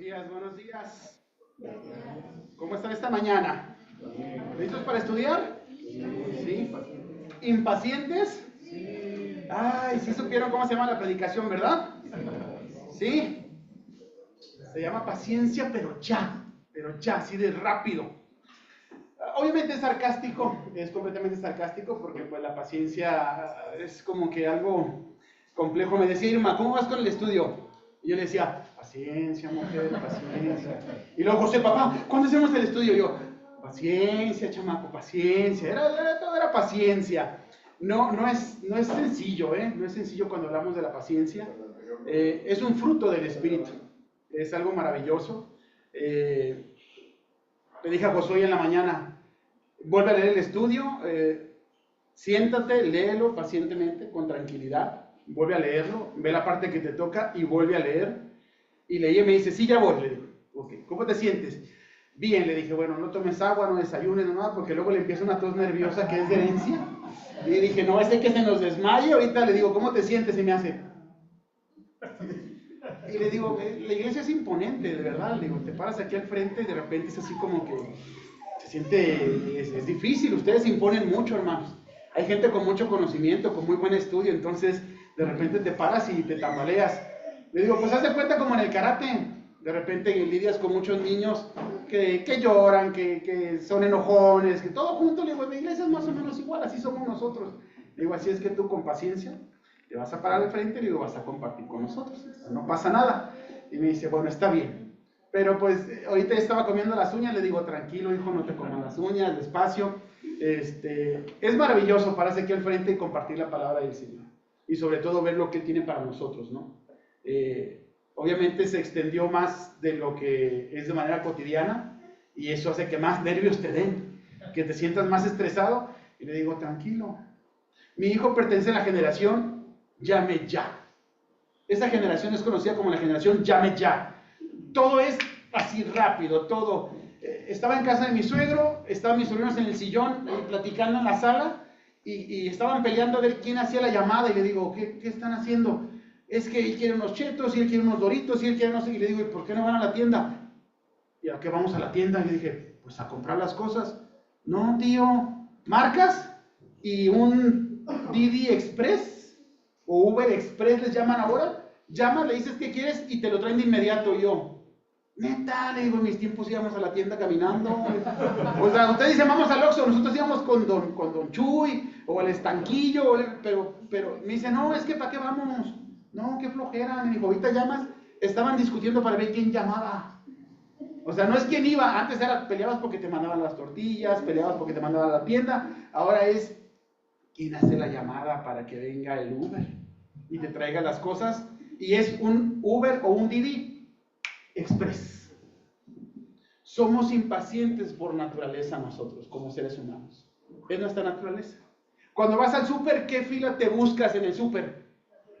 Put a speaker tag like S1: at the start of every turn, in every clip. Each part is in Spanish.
S1: días, buenos días. ¿Cómo están esta mañana? ¿Listos para estudiar? ¿Sí? ¿Impacientes? Ay, sí supieron cómo se llama la predicación, ¿verdad? ¿Sí? Se llama paciencia, pero ya, así de rápido. Obviamente es sarcástico, es completamente sarcástico porque pues la paciencia es como que algo complejo. Me decía Irma, ¿cómo vas con el estudio? Y yo le decía, paciencia, mujer, paciencia. Y luego, José, papá, ¿cuándo hacemos el estudio? Y yo, paciencia, chamaco, paciencia. Todo era paciencia. No es sencillo, ¿eh? No es sencillo cuando hablamos de la paciencia. Es un fruto del Espíritu. Es algo maravilloso. Le dije a Josué en la mañana, vuelve a leer el estudio, siéntate, léelo pacientemente, con tranquilidad, vuelve a leerlo, ve la parte que te toca y vuelve a leer. Y leí y me dice, sí, ya voy. Le digo, ok, ¿cómo te sientes? Bien, le dije, bueno, no tomes agua, no desayunes, no nada, porque luego le empieza una tos nerviosa que es de herencia. Y dije, no, ese que se nos desmaye. Ahorita le digo, ¿cómo te sientes? Y me hace... Y le digo, la iglesia es imponente, de verdad. Le digo, te paras aquí al frente y de repente es así como que se siente, es difícil. Ustedes imponen mucho, hermanos. Hay gente con mucho conocimiento, con muy buen estudio, entonces de repente te paras y te tambaleas. Le digo, pues haz de cuenta como en el karate. De repente lidias con muchos niños que lloran, que son enojones, que todo junto. Le digo, la iglesia es más o menos igual, así somos nosotros. Le digo, así es que tú con paciencia te vas a parar al frente y le digo, vas a compartir con nosotros. No pasa nada. Y me dice, bueno, está bien. Pero pues ahorita estaba comiendo las uñas, le digo, tranquilo, hijo, no te comas las uñas, despacio. Es maravilloso pararse aquí al frente y compartir la palabra del Señor. Y sobre todo ver lo que Él tiene para nosotros, ¿no? Obviamente se extendió más de lo que es de manera cotidiana y eso hace que más nervios te den, que te sientas más estresado. Y le digo, tranquilo. Mi hijo pertenece a la generación llame ya. Esa generación es conocida como la generación llame ya. Todo es así rápido, todo. Estaba en casa de mi suegro, estaban mis sobrinos en el sillón platicando en la sala y estaban peleando a ver quién hacía la llamada y le digo, ¿qué están haciendo? Es que él quiere unos chetos y él quiere unos doritos y él quiere no sé, y le digo, ¿y por qué no van a la tienda? ¿Y a qué vamos a la tienda? Y le dije, pues a comprar las cosas. No, tío, marcas y un Didi Express o Uber Express les llaman ahora. Llamas, le dices qué quieres y te lo traen de inmediato. Y yo, neta, le digo, en mis tiempos íbamos a la tienda caminando. O sea, ustedes dicen vamos al Oxxo, nosotros íbamos con don Chuy o al estanquillo, pero me dice, no, es que ¿para qué vamos? No, qué flojera. Me dijo, ahorita llamas, estaban discutiendo para ver quién llamaba. O sea, no es quién iba, antes era peleabas porque te mandaban las tortillas, peleabas porque te mandaban a la tienda, ahora es quién hace la llamada para que venga el Uber y te traiga las cosas, y es un Uber o un Didi Express. Somos impacientes por naturaleza nosotros, como seres humanos. Es nuestra naturaleza. Cuando vas al súper, ¿qué fila te buscas en el súper?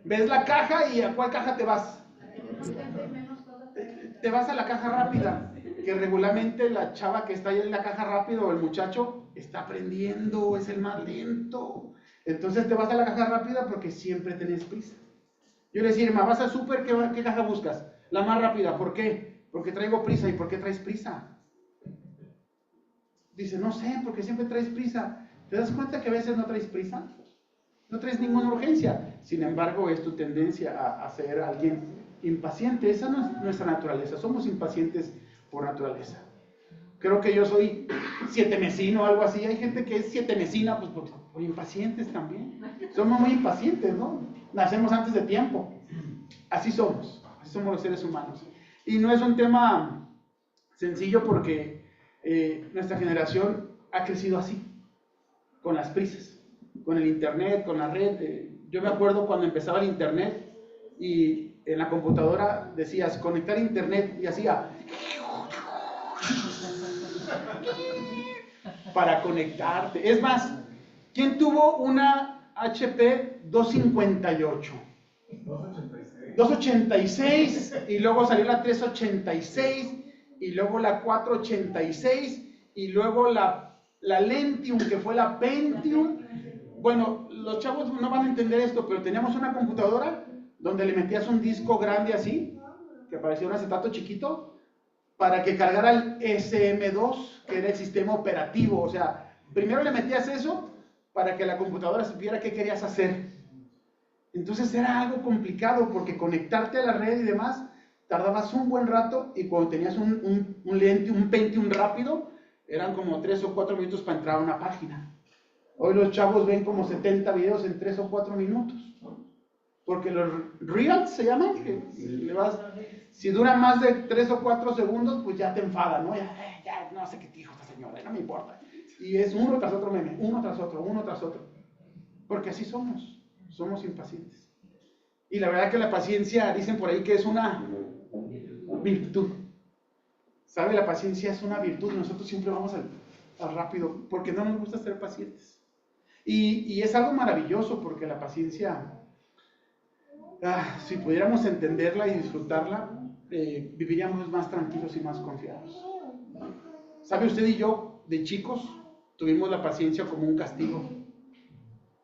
S1: ¿Ves la caja y a cuál caja te vas? Te vas a la caja rápida, que regularmente la chava que está ahí en la caja rápida o el muchacho está aprendiendo, es el más lento. Entonces te vas a la caja rápida porque siempre tenés prisa. Yo le decía, Irma, vas al súper, ¿qué caja buscas? La más rápida, ¿por qué? Porque traigo prisa. ¿Y por qué traes prisa? Dice, no sé, porque siempre traes prisa. ¿Te das cuenta que a veces no traes prisa? No traes ninguna urgencia. Sin embargo, es tu tendencia a ser alguien impaciente. Esa no es nuestra naturaleza. Somos impacientes por naturaleza. Creo que yo soy sietemesino o algo así. Hay gente que es sietemesina, pues por impacientes también. Somos muy impacientes, ¿no? Nacemos antes de tiempo. Así somos los seres humanos. Y no es un tema sencillo porque nuestra generación ha crecido así, con las prisas, con el internet, con la red. Yo me acuerdo cuando empezaba el internet y en la computadora decías conectar internet y hacía para conectarte. Es más, ¿quién tuvo una HP 258? 286 y luego salió la 386 y luego la 486 y luego la Lentium, que fue la Pentium. Bueno, los chavos no van a entender esto, pero teníamos una computadora donde le metías un disco grande así, que parecía un acetato chiquito, para que cargara el SM2, que era el sistema operativo. O sea, primero le metías eso para que la computadora supiera qué querías hacer. Entonces era algo complicado, porque conectarte a la red y demás, tardabas un buen rato, y cuando tenías un lente, un Pentium rápido, eran como 3 o 4 minutos para entrar a una página. Hoy los chavos ven como 70 videos en 3 o 4 minutos. Porque los Reels se llaman, que si dura más de 3 o 4 segundos, pues ya te enfada, ¿no? Ya no sé qué dijo esta señora, no me importa. Y es uno tras otro meme, uno tras otro. Porque así somos impacientes. Y la verdad que la paciencia, dicen por ahí que es una virtud. ¿Sabe? La paciencia es una virtud. Nosotros siempre vamos al rápido, porque no nos gusta ser pacientes. Y es algo maravilloso, porque la paciencia, si pudiéramos entenderla y disfrutarla, viviríamos más tranquilos y más confiados. ¿Sabe? Usted y yo, de chicos, tuvimos la paciencia como un castigo.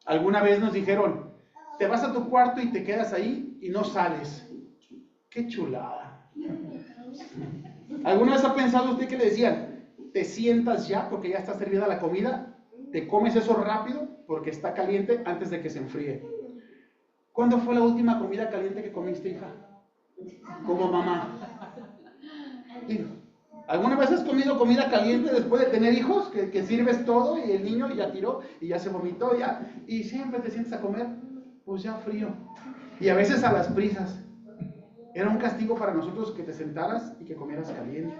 S1: Alguna vez nos dijeron, te vas a tu cuarto y te quedas ahí y no sales. ¡Qué chulada! ¿Alguna vez ha pensado usted que le decían, te sientas ya porque ya está servida la comida, te comes eso rápido porque está caliente antes de que se enfríe? ¿Cuándo fue la última comida caliente que comiste, hija? Como mamá. ¿Alguna vez has comido comida caliente después de tener hijos? Que sirves todo y el niño ya tiró y ya se vomitó y siempre te sientes a comer, pues ya frío. Y a veces a las prisas. Era un castigo para nosotros que te sentaras y que comieras caliente.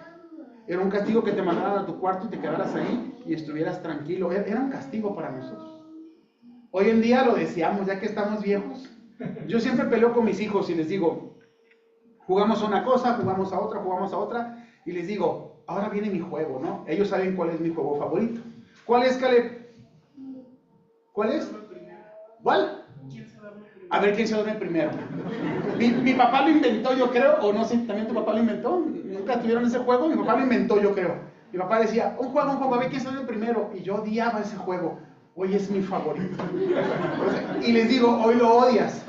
S1: Era un castigo que te mandaran a tu cuarto y te quedaras ahí y estuvieras tranquilo. Era un castigo para nosotros. Hoy en día lo deseamos, ya que estamos viejos. Yo siempre peleo con mis hijos y les digo, jugamos a una cosa, jugamos a otra, y les digo, ahora viene mi juego, ¿no? Ellos saben cuál es mi juego favorito. ¿Cuál es, Caleb? ¿Cuál es? ¿Cuál? A ver quién se duerme primero. Mi papá lo inventó, yo creo, o no sé, ¿también tu papá lo inventó? ¿Nunca tuvieron ese juego? Mi papá lo inventó, yo creo. Mi papá decía, un juego, a ver quién se duerme primero. Y yo odiaba ese juego. Hoy es mi favorito. Y les digo, hoy lo odias.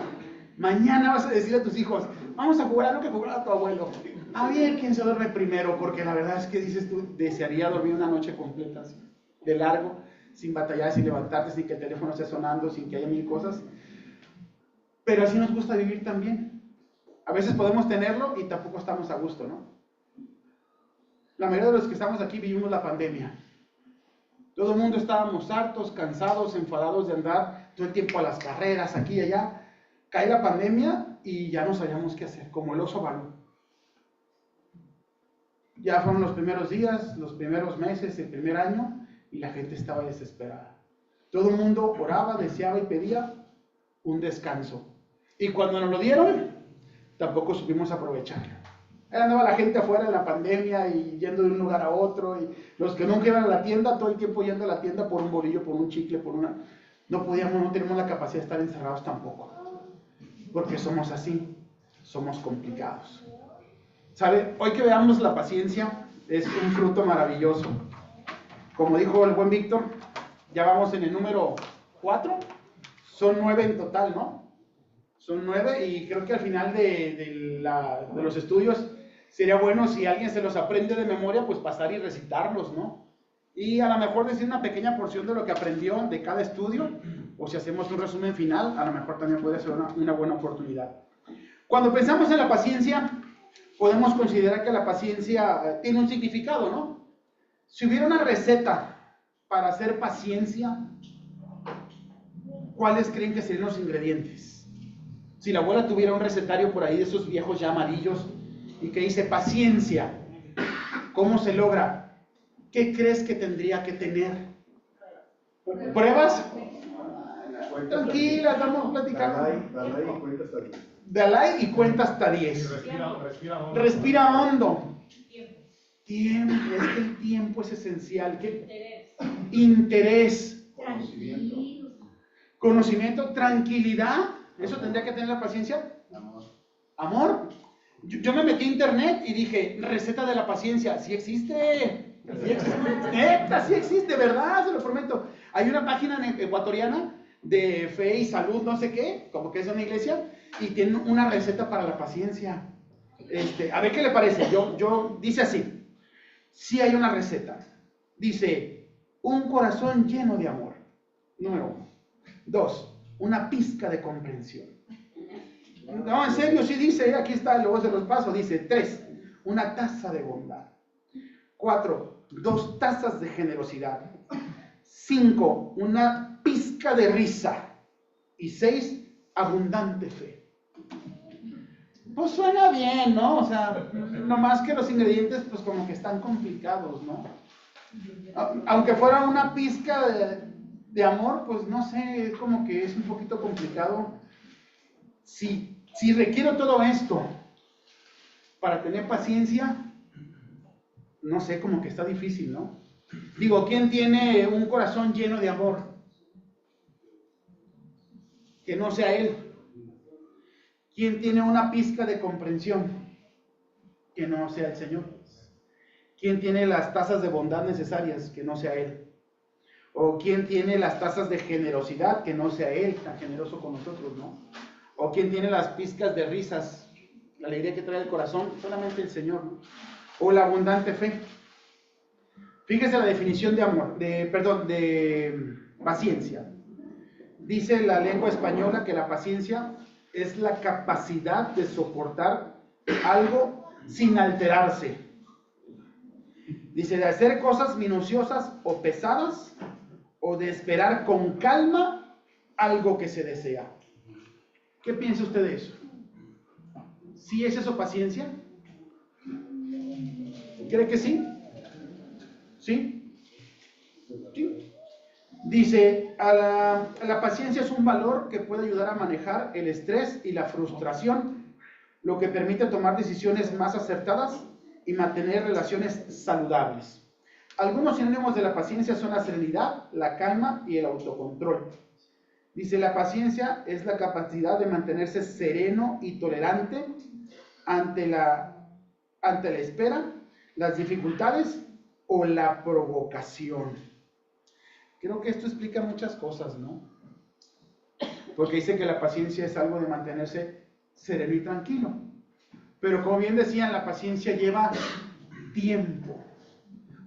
S1: Mañana vas a decirle a tus hijos, vamos a jugar a lo que jugaba tu abuelo. A ver quién se duerme primero, porque la verdad es que dices tú, desearía dormir una noche completa, así, de largo, sin batallar, sin levantarte, sin que el teléfono esté sonando, sin que haya mil cosas. Pero así nos gusta vivir también. A veces podemos tenerlo y tampoco estamos a gusto, ¿no? La mayoría de los que estamos aquí vivimos la pandemia. Todo el mundo estábamos hartos, cansados, enfadados de andar todo el tiempo a las carreras, aquí y allá. Cae la pandemia y ya no sabíamos qué hacer, como el oso Balú. Ya fueron los primeros días, los primeros meses, el primer año, y la gente estaba desesperada. Todo el mundo oraba, deseaba y pedía un descanso. Y cuando nos lo dieron, tampoco supimos aprovecharlo. Ahí andaba la gente afuera en la pandemia y yendo de un lugar a otro, y los que nunca iban a la tienda, todo el tiempo yendo a la tienda por un bolillo, por un chicle, por una... No tenemos la capacidad de estar encerrados tampoco, porque somos así, somos complicados. ¿Sabe? Hoy que veamos la paciencia, es un fruto maravilloso. Como dijo el buen Víctor, ya vamos en el número 4, son 9 en total, ¿no? Son 9 y creo que al final de los estudios sería bueno si alguien se los aprende de memoria, pues pasar y recitarlos, ¿no? Y a lo mejor decir una pequeña porción de lo que aprendió de cada estudio, o si hacemos un resumen final, a lo mejor también puede ser una buena oportunidad. Cuando pensamos en la paciencia, podemos considerar que la paciencia tiene un significado, ¿no? Si hubiera una receta para hacer paciencia, ¿cuáles creen que serían los ingredientes? Si la abuela tuviera un recetario por ahí de esos viejos ya amarillos y que dice paciencia, ¿cómo se logra? ¿Qué crees que tendría que tener? ¿Pruebas? Tranquila, estamos platicando.
S2: Dalai y cuenta hasta 10.
S1: Dalai y cuenta hasta 10. Respira hondo. Tiempo, es que el tiempo es esencial. ¿Qué? Interés. Conocimiento, tranquilidad. ¿Eso tendría que tener la paciencia? Amor. Yo me metí a internet y dije, receta de la paciencia. Sí existe. Sí existe. Neta, sí existe, ¿verdad? Se lo prometo. Hay una página ecuatoriana de fe y salud, no sé qué, como que es una iglesia, y tienen una receta para la paciencia. A ver qué le parece. Dice así, sí hay una receta. Dice, un corazón lleno de amor. Número 1. 2, una pizca de comprensión. No, en serio, sí dice, aquí está, luego se los paso. Dice, 3, una taza de bondad. 4, 2 tazas de generosidad. 5, una pizca de risa. Y 6, abundante fe. Pues suena bien, ¿no? O sea, nomás que los ingredientes pues como que están complicados, ¿no? Aunque fuera una pizca de amor, pues no sé, es como que es un poquito complicado. Si requiero todo esto para tener paciencia, no sé, como que está difícil, ¿no? Digo, ¿quién tiene un corazón lleno de amor? Que no sea él. ¿Quién tiene una pizca de comprensión? Que no sea el Señor. ¿Quién tiene las tazas de bondad necesarias? Que no sea él. O ¿quién tiene las tazas de generosidad? Que no sea él tan generoso con nosotros, ¿no? O ¿quién tiene las pizcas de risas, la alegría que trae el corazón? Solamente el Señor, ¿no? O la abundante fe. Fíjese la definición de amor, de paciencia. Dice la lengua española que la paciencia es la capacidad de soportar algo sin alterarse. Dice, de hacer cosas minuciosas o pesadas, o de esperar con calma algo que se desea. ¿Qué piensa usted de eso? ¿Sí es eso paciencia? ¿Cree que sí? ¿Sí? ¿Sí? Dice, la paciencia es un valor que puede ayudar a manejar el estrés y la frustración, lo que permite tomar decisiones más acertadas y mantener relaciones saludables. Algunos sinónimos de la paciencia son la serenidad, la calma y el autocontrol. Dice, la paciencia es la capacidad de mantenerse sereno y tolerante ante la espera, las dificultades o la provocación. Creo que esto explica muchas cosas, ¿no? Porque dice que la paciencia es algo de mantenerse sereno y tranquilo. Pero como bien decían, la paciencia lleva tiempo.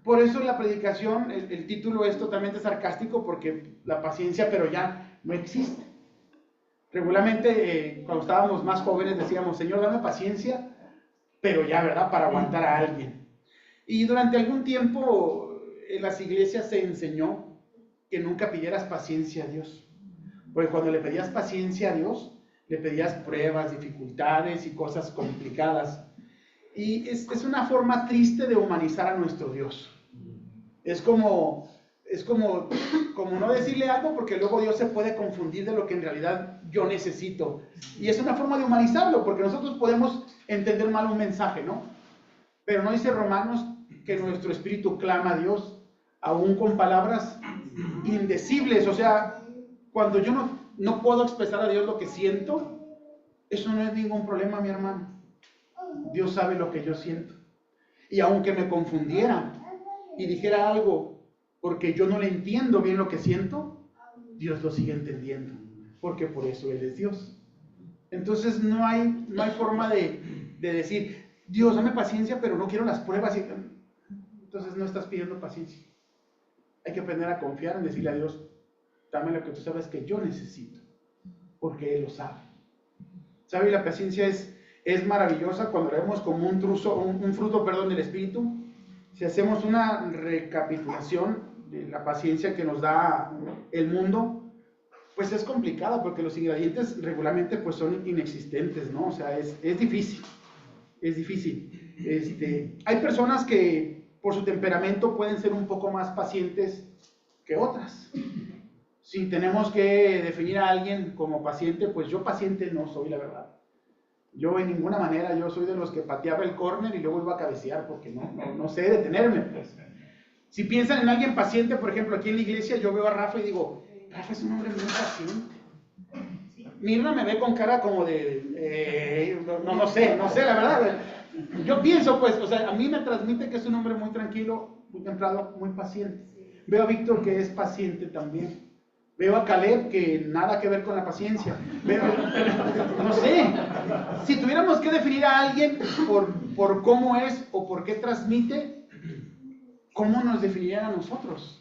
S1: Por eso en la predicación, el título es totalmente sarcástico, porque la paciencia, pero ya no existe. Regularmente, cuando estábamos más jóvenes, decíamos, Señor, dame paciencia, pero ya, ¿verdad? Para aguantar a alguien. Y durante algún tiempo en las iglesias se enseñó que nunca pidieras paciencia a Dios. Porque cuando le pedías paciencia a Dios, le pedías pruebas, dificultades y cosas complicadas. Y es una forma triste de humanizar a nuestro Dios. Es como no decirle algo, porque luego Dios se puede confundir de lo que en realidad yo necesito. Y es una forma de humanizarlo, porque nosotros podemos entender mal un mensaje, ¿no? Pero no dice Romanos que nuestro espíritu clama a Dios, aún con palabras indecibles. O sea, cuando yo no puedo expresar a Dios lo que siento, eso no es ningún problema, mi hermano. Dios sabe lo que yo siento. Y aunque me confundiera y dijera algo porque yo no le entiendo bien lo que siento, Dios lo sigue entendiendo, porque por eso Él es Dios. Entonces no hay forma de decir, Dios, dame paciencia, pero no quiero las pruebas. Entonces no estás pidiendo paciencia. Hay que aprender a confiar en decirle a Dios, dame lo que tú sabes que yo necesito, porque Él lo sabe. ¿Sabe? La paciencia es maravillosa cuando la vemos como un fruto del Espíritu. Si hacemos una recapitulación de la paciencia que nos da el mundo, pues es complicado, porque los ingredientes regularmente pues son inexistentes, ¿no? O sea, es difícil, es difícil. Hay personas que por su temperamento pueden ser un poco más pacientes que otras. Si tenemos que definir a alguien como paciente, pues yo paciente no soy, la verdad. Yo en ninguna manera, yo soy de los que pateaba el córner y luego iba a cabecear, porque no sé detenerme, pues. Si piensan en alguien paciente, por ejemplo, aquí en la iglesia, yo veo a Rafa y digo, Rafa es un hombre muy paciente. Mirna me ve con cara como de, no sé, la verdad. Yo pienso, pues, o sea, a mí me transmite que es un hombre muy tranquilo, muy templado, muy paciente. Veo a Víctor que es paciente también. Veo a Caleb que nada que ver con la paciencia. No sé, si tuviéramos que definir a alguien por cómo es o por qué transmite, ¿cómo nos definirían a nosotros?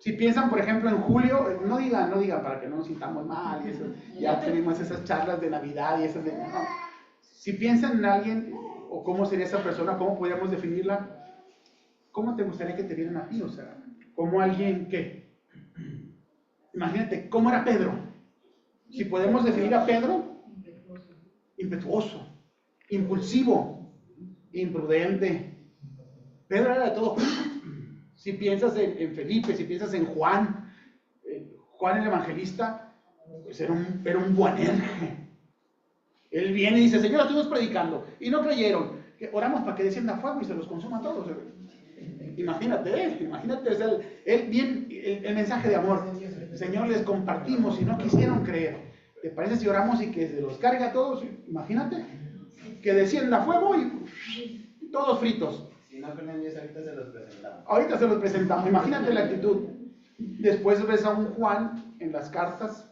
S1: Si piensan, por ejemplo, en Julio, no digan para que no nos sintamos mal, y eso, ya tuvimos esas charlas de Navidad y esas de... No. Si piensan en alguien, o cómo sería esa persona, cómo podríamos definirla, ¿cómo te gustaría que te vieran a ti? O sea, como alguien que... Imagínate, ¿cómo era Pedro? Si podemos definir a Pedro, impetuoso, impulsivo, imprudente. Pedro era de todo. Si piensas en Felipe, si piensas en Juan, Juan el Evangelista, pues era un buenérrimo. Él viene y dice, Señor, estuvimos predicando, y no creyeron. Oramos para que descienda fuego y se los consuma a todos. Imagínate, o sea, él bien, el mensaje de amor. Señor, les compartimos y no quisieron creer. ¿Te parece si oramos y que se los cargue a todos? Imagínate, que descienda fuego y todos fritos.
S3: Si no creen en Dios, ahorita se los presentamos.
S1: Ahorita se los presentamos. Imagínate la actitud. Después ves a un Juan en las cartas,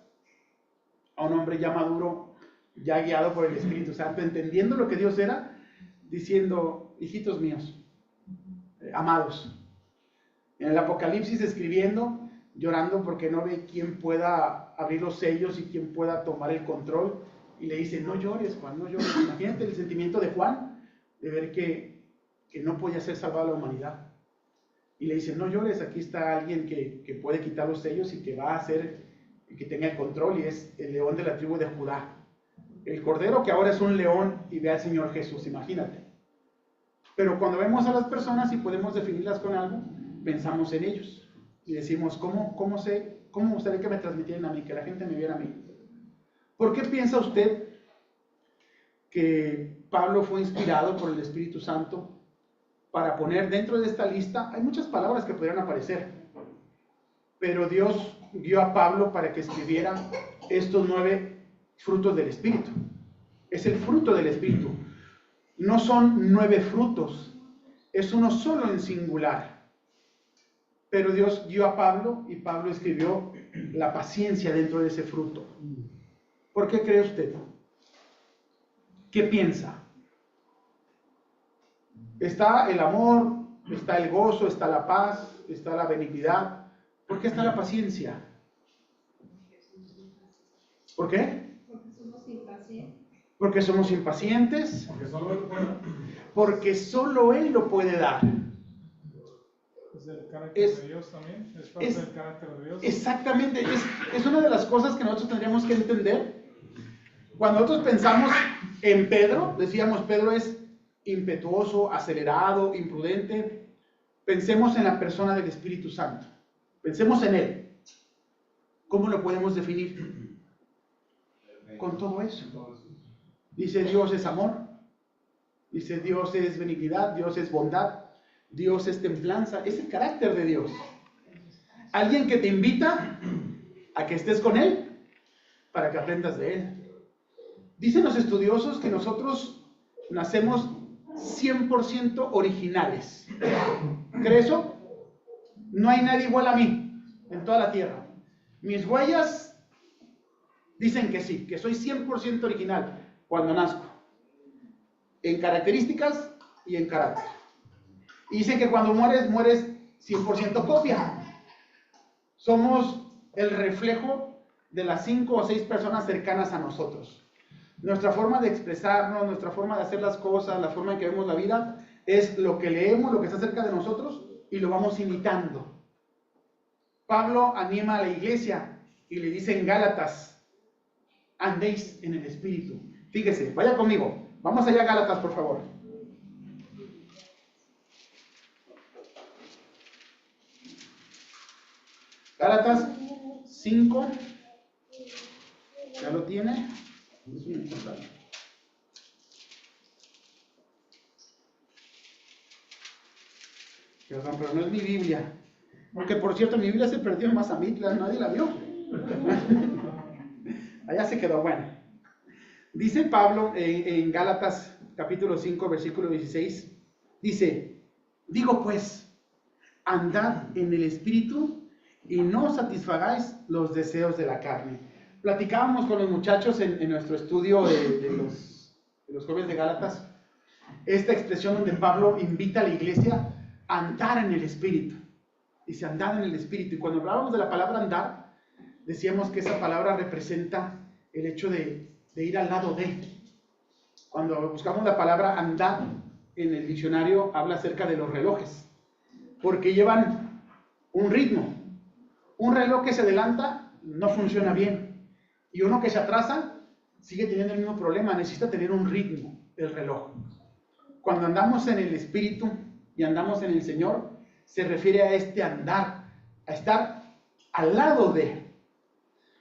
S1: a un hombre ya maduro, ya guiado por el Espíritu Santo, entendiendo lo que Dios era, diciendo, hijitos míos, amados. En el Apocalipsis escribiendo, llorando porque no ve quién pueda abrir los sellos y quién pueda tomar el control. Y le dice, no llores, Juan, no llores. Imagínate el sentimiento de Juan, de ver que no podía ser salvada la humanidad. Y le dice, no llores, aquí está alguien que puede quitar los sellos y que va a hacer que tenga el control, y es el león de la tribu de Judá. El cordero que ahora es un león y ve al Señor Jesús, imagínate. Pero cuando vemos a las personas y podemos definirlas con algo, pensamos en ellos. Y decimos, ¿cómo me gustaría que me transmitieran a mí, que la gente me viera a mí? ¿Por qué piensa usted que Pablo fue inspirado por el Espíritu Santo para poner dentro de esta lista? Hay muchas palabras que podrían aparecer, pero Dios guió a Pablo para que escribiera estos 9 frutos del Espíritu. Es el fruto del Espíritu. No son 9 frutos, es uno solo en singular. Pero Dios guió a Pablo y Pablo escribió la paciencia dentro de ese fruto. ¿Por qué cree usted? ¿Qué piensa? Está el amor, está el gozo, está la paz, está la benignidad. ¿Por qué está la paciencia? ¿Por qué?
S4: Porque somos impacientes.
S1: Porque somos impacientes.
S2: Porque solo Él puede.
S1: Porque solo Él lo puede dar.
S5: Es el carácter de Dios también, es parte del carácter de Dios.
S1: Exactamente, es una de las cosas que nosotros tendríamos que entender. Cuando nosotros pensamos en Pedro, decíamos Pedro es impetuoso, acelerado, imprudente. Pensemos en la persona del Espíritu Santo. Pensemos en Él. ¿Cómo lo podemos definir? Con todo eso. Dice Dios es amor. Dice Dios es benignidad, Dios es bondad. Dios es templanza, es el carácter de Dios. Alguien que te invita a que estés con Él para que aprendas de Él. Dicen los estudiosos que nosotros nacemos 100% originales. ¿Crees eso? No hay nadie igual a mí en toda la tierra. Mis huellas dicen que sí, que soy 100% original cuando nazco. En características y en carácter. Y dicen que cuando mueres 100% copia. Somos el reflejo de las 5 o 6 personas cercanas a nosotros. Nuestra forma de expresarnos, nuestra forma de hacer las cosas, la forma en que vemos la vida, es lo que leemos, lo que está cerca de nosotros, y lo vamos imitando. Pablo anima a la iglesia y le dice en Gálatas, andéis en el Espíritu. Fíjese, vaya conmigo. Vamos allá a Gálatas, por favor. Gálatas 5, ¿ya lo tiene? Es muy importante. Perdón, pero no es mi Biblia. Porque por cierto, mi Biblia se perdió en Mazamitla, nadie la vio. Allá se quedó, bueno. Dice Pablo en Gálatas capítulo 5, versículo 16, dice, digo pues, andad en el Espíritu y no satisfagáis los deseos de la carne. Platicábamos con los muchachos en nuestro estudio de los jóvenes de Gálatas, esta expresión donde Pablo invita a la iglesia a andar en el Espíritu. Dice, andar en el Espíritu. Y cuando hablábamos de la palabra andar, decíamos que esa palabra representa el hecho de ir al lado de. Cuando buscamos la palabra andar en el diccionario, habla acerca de los relojes, porque llevan un ritmo. Un reloj que se adelanta no funciona bien, y uno que se atrasa sigue teniendo el mismo problema, necesita tener un ritmo el reloj. Cuando andamos en el Espíritu y andamos en el Señor, se refiere a este andar, a estar al lado de.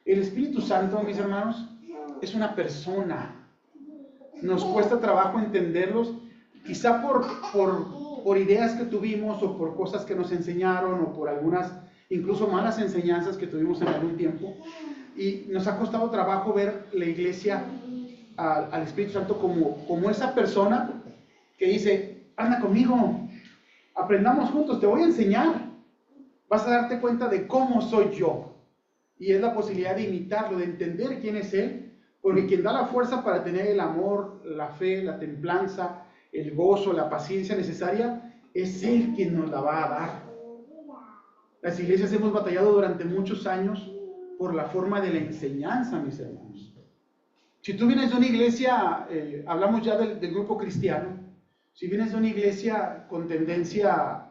S1: El Espíritu Santo, mis hermanos, es una persona. Nos cuesta trabajo entenderlos, quizá por ideas que tuvimos o por cosas que nos enseñaron o por algunas, incluso malas enseñanzas que tuvimos en algún tiempo. Y nos ha costado trabajo ver la iglesia al Espíritu Santo como esa persona que dice, anda conmigo, aprendamos juntos, te voy a enseñar, vas a darte cuenta de cómo soy yo. Y es la posibilidad de imitarlo, de entender quién es Él, porque quien da la fuerza para tener el amor, la fe, la templanza, el gozo, la paciencia necesaria, es Él quien nos la va a dar. Las iglesias hemos batallado durante muchos años por la forma de la enseñanza, mis hermanos. Si tú vienes de una iglesia, hablamos ya del grupo cristiano, si vienes de una iglesia con tendencia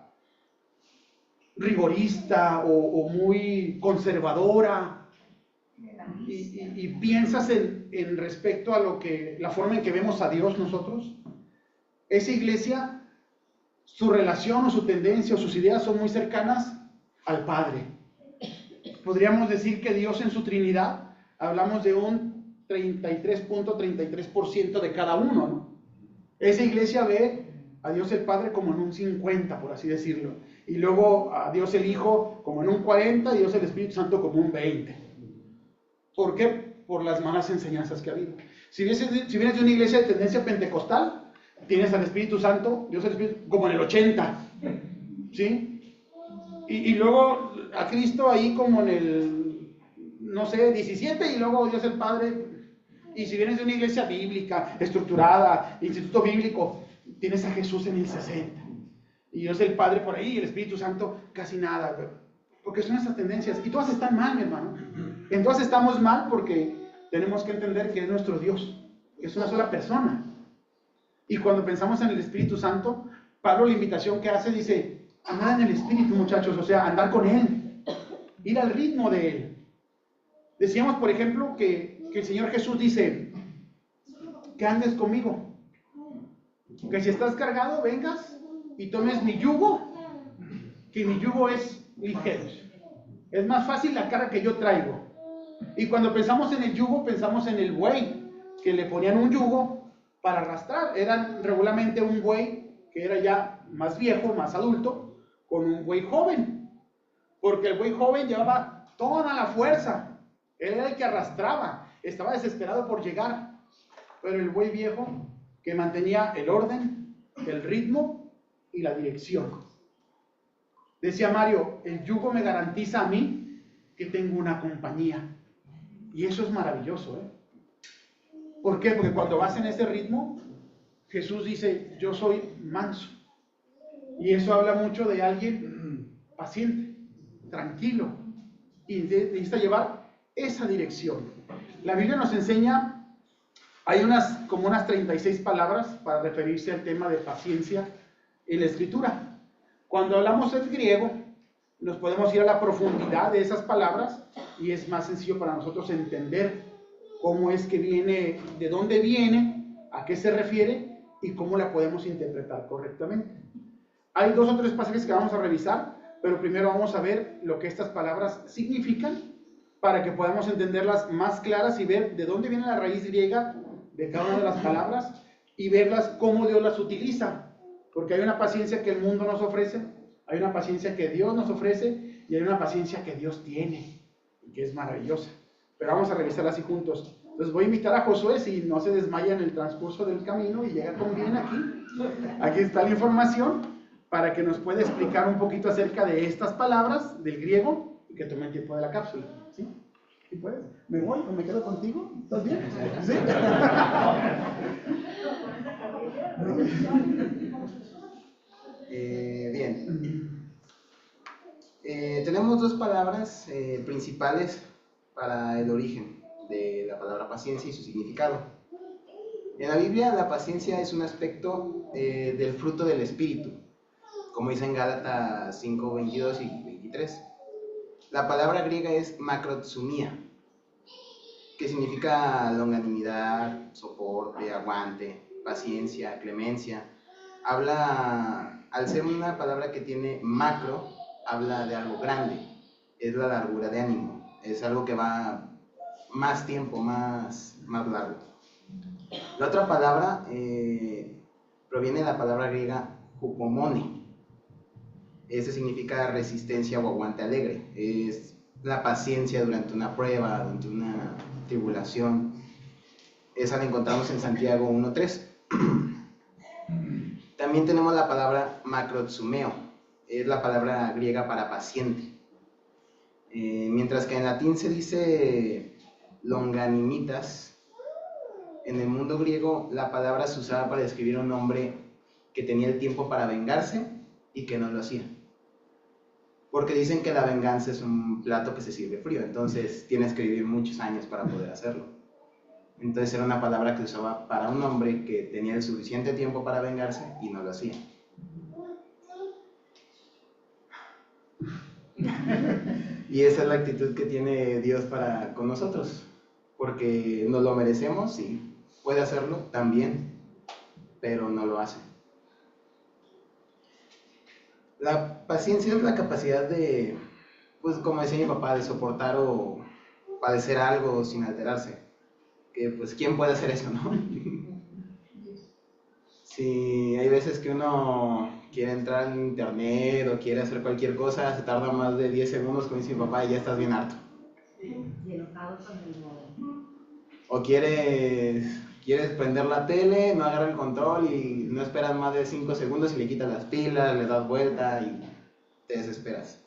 S1: rigorista o muy conservadora y piensas en respecto a la forma en que vemos a Dios nosotros, esa iglesia, su relación o su tendencia o sus ideas son muy cercanas al Padre. Podríamos decir que Dios en su Trinidad, hablamos de un 33.33% de cada uno, ¿no? Esa iglesia ve a Dios el Padre como en un 50, por así decirlo, y luego a Dios el Hijo como en un 40 y Dios el Espíritu Santo como un 20. ¿Por qué? Por las malas enseñanzas que ha habido. Si vienes de una iglesia de tendencia pentecostal, tienes al Espíritu Santo, Dios el Espíritu, como en el 80, ¿sí? Y luego a Cristo ahí como en el, no sé, 17, y luego Dios el Padre. Y si vienes de una iglesia bíblica, estructurada, instituto bíblico, tienes a Jesús en el 60. Y Dios el Padre por ahí, y el Espíritu Santo casi nada. Porque son esas tendencias. Y todas están mal, mi hermano. Entonces estamos mal porque tenemos que entender que es nuestro Dios, que es una sola persona. Y cuando pensamos en el Espíritu Santo, Pablo la invitación que hace dice, andar en el Espíritu, muchachos, o sea, andar con Él, ir al ritmo de Él. Decíamos, por ejemplo, que el Señor Jesús dice, que andes conmigo, que si estás cargado, vengas y tomes mi yugo, que mi yugo es ligero. Es más fácil la carga que yo traigo. Y cuando pensamos en el yugo, pensamos en el buey, que le ponían un yugo para arrastrar. Eran regularmente un buey que era ya más viejo, más adulto, con un buey joven. Porque el buey joven llevaba toda la fuerza. Él era el que arrastraba. Estaba desesperado por llegar. Pero el buey viejo, que mantenía el orden, el ritmo y la dirección. Decía Mario, el yugo me garantiza a mí que tengo una compañía. Y eso es maravilloso, ¿eh? ¿Por qué? Porque cuando vas en ese ritmo, Jesús dice, yo soy manso. Y eso habla mucho de alguien paciente, tranquilo, y necesita llevar esa dirección. La Biblia nos enseña, hay como unas 36 palabras para referirse al tema de paciencia en la Escritura. Cuando hablamos en griego, nos podemos ir a la profundidad de esas palabras y es más sencillo para nosotros entender cómo es que viene, de dónde viene, a qué se refiere y cómo la podemos interpretar correctamente. Hay 2 o 3 pasajes que vamos a revisar, pero primero vamos a ver lo que estas palabras significan para que podamos entenderlas más claras y ver de dónde viene la raíz griega de cada una de las palabras y verlas cómo Dios las utiliza. Porque hay una paciencia que el mundo nos ofrece, hay una paciencia que Dios nos ofrece y hay una paciencia que Dios tiene y que es maravillosa. Pero vamos a revisarla así juntos. Entonces voy a invitar a Josué, si no se desmaya en el transcurso del camino y llega con bien aquí. Aquí está la información para que nos pueda explicar un poquito acerca de estas palabras del griego y que tome el tiempo de la cápsula, ¿sí? ¿Sí puedes? ¿Me voy o me quedo contigo? ¿Estás bien? ¿Sí?
S4: Bien. Tenemos dos palabras principales para el origen de la palabra paciencia y su significado. En la Biblia, la paciencia es un aspecto del fruto del Espíritu, como dice en Gálatas 5, 22 y 23. La palabra griega es macrotsumia, que significa longanimidad, soporte, aguante, paciencia, clemencia. Habla, al ser una palabra que tiene macro, habla de algo grande, es la largura de ánimo, es algo que va más tiempo, más largo. La otra palabra proviene de la palabra griega hupomone. Ese significa resistencia o aguante alegre, es la paciencia durante una prueba, durante una tribulación. Esa la encontramos en Santiago 1:3. También tenemos la palabra macrotsumeo, es la palabra griega para paciente. Mientras que en latín se dice longanimitas, en el mundo griego la palabra se usaba para describir a un hombre que tenía el tiempo para vengarse y que no lo hacía. Porque dicen que la venganza es un plato que se sirve frío, entonces tienes que vivir muchos años para poder hacerlo. Entonces era una palabra que se usaba para un hombre que tenía el suficiente tiempo para vengarse y no lo hacía. Y esa es la actitud que tiene Dios para con nosotros, porque nos lo merecemos, sí, puede hacerlo también, pero no lo hace. La paciencia es la capacidad de, pues como decía mi papá, de soportar o padecer algo sin alterarse. Que pues, ¿quién puede hacer eso, no? Si hay veces que uno quiere entrar en internet o quiere hacer cualquier cosa, se tarda más de 10 segundos, como dice mi papá, y ya estás bien harto.
S6: Y enojado con el móvil.
S4: O quieres prender la tele, no agarra el control y no esperas más de 5 segundos y le quitas las pilas, le das vuelta y te desesperas.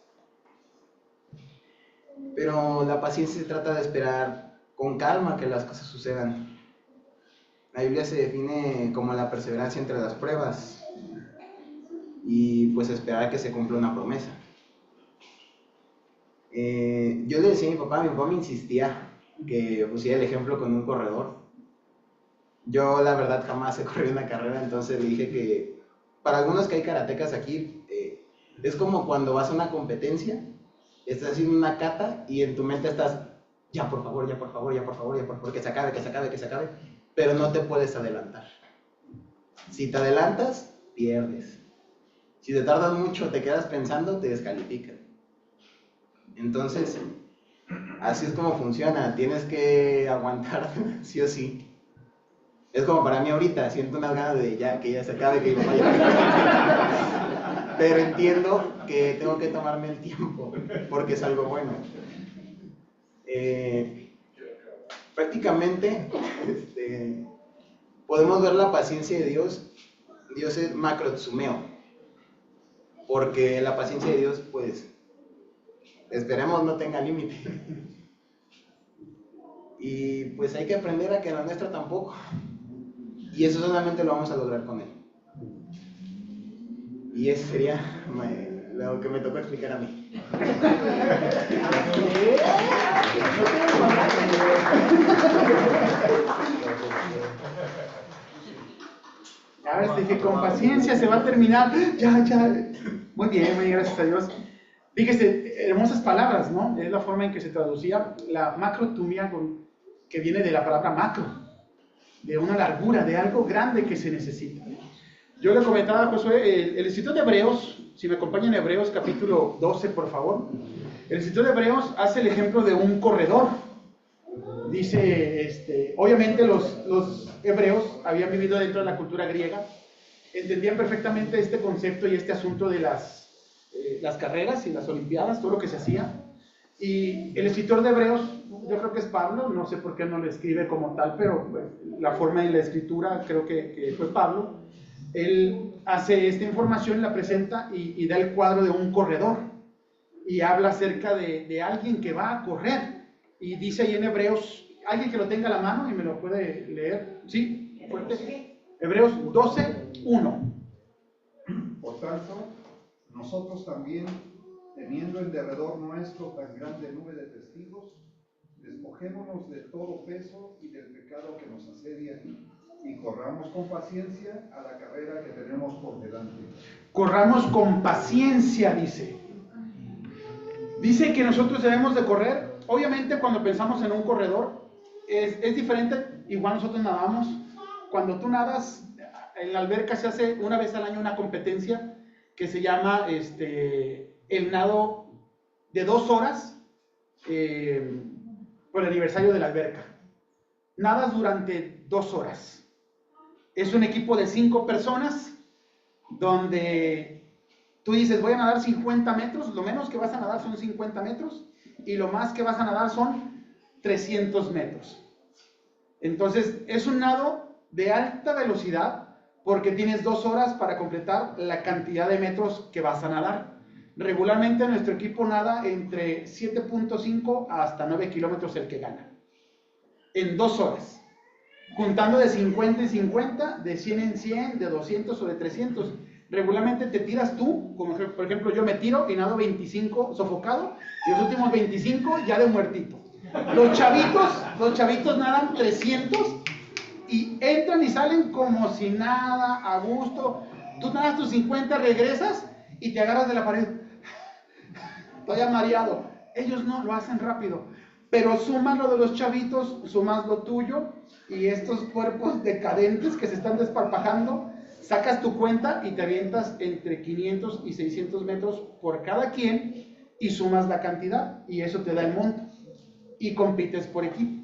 S4: Pero la paciencia se trata de esperar con calma que las cosas sucedan. La Biblia se define como la perseverancia entre las pruebas y pues esperar a que se cumpla una promesa. Yo le decía a mi papá me insistía que pusiera el ejemplo con un corredor. Yo la verdad jamás he corrido una carrera, entonces le dije que para algunos que hay karatecas aquí, es como cuando vas a una competencia, estás haciendo una kata y en tu mente estás, ya por favor, ya por favor, ya por favor, ya por favor, que se acabe, que se acabe, que se acabe, pero no te puedes adelantar. Si te adelantas, pierdes. Si te tardas mucho, te quedas pensando, te descalifican. Entonces, así es como funciona, tienes que aguantar sí o sí. Es como para mí ahorita, siento unas ganas de que ya se acabe, que mi papá ya. Pero entiendo que tengo que tomarme el tiempo, porque es algo bueno. Prácticamente, podemos ver la paciencia de Dios. Dios es macrotsumeo, porque la paciencia de Dios, pues, esperemos no tenga límite. Y pues hay que aprender a que la nuestra tampoco. Y eso solamente lo vamos a lograr con Él. Y eso sería lo que me tocó explicar a mí.
S1: A ver, dije, con paciencia se va a terminar. Ya. Muy bien, gracias a Dios. Fíjese, hermosas palabras, ¿no? Es la forma en que se traducía la macrotumia, que viene de la palabra macro, de una largura, de algo grande que se necesita. Yo le comentaba a Josué, el escritor de Hebreos, si me acompañan en Hebreos capítulo 12, por favor. El escritor de Hebreos hace el ejemplo de un corredor. Dice, obviamente los hebreos habían vivido dentro de la cultura griega, entendían perfectamente este concepto y este asunto de las carreras y las olimpiadas, todo lo que se hacía. Y el escritor de Hebreos, yo creo que es Pablo, no sé por qué no lo escribe como tal, pero pues, la forma en la escritura creo que fue Pablo. Él hace esta información, la presenta y da el cuadro de un corredor. y habla acerca de alguien que va a correr. Y dice ahí en Hebreos, alguien que lo tenga a la mano y me lo puede leer, ¿sí? Fuerte. Hebreos 12:1.
S2: Por tanto, nosotros también, teniendo en derredor nuestro tan grande nube de testigos, despojémonos de todo peso y del pecado que nos asedia, y corramos con paciencia a la carrera que tenemos por delante.
S1: Corramos con paciencia, dice. Dice que nosotros debemos de correr. Obviamente cuando pensamos en un corredor, es diferente. Igual nosotros nadamos. Cuando tú nadas, en la alberca se hace una vez al año una competencia que se llama el nado de 2 horas por el aniversario de la alberca. Nadas durante 2 horas. Es un equipo de 5 personas donde tú dices, voy a nadar 50 metros, lo menos que vas a nadar son 50 metros y lo más que vas a nadar son 300 metros. Entonces, es un nado de alta velocidad porque tienes 2 horas para completar la cantidad de metros que vas a nadar. Regularmente nuestro equipo nada entre 7.5 hasta 9 kilómetros el que gana. En 2 horas. Juntando de 50 en 50, de 100 en 100, de 200 o de 300. Regularmente te tiras tú, como por ejemplo yo me tiro y nado 25 sofocado y los últimos 25 ya de muertito. Los chavitos nadan 300 y entran y salen como si nada, a gusto. Tú nadas tus 50, regresas y te agarras de la pared. Estoy mareado. Ellos no, lo hacen rápido. Pero sumas lo de los chavitos, sumas lo tuyo y estos cuerpos decadentes que se están desparpajando, sacas tu cuenta y te avientas entre 500 y 600 metros por cada quien y sumas la cantidad y eso te da el monto y compites por equipo.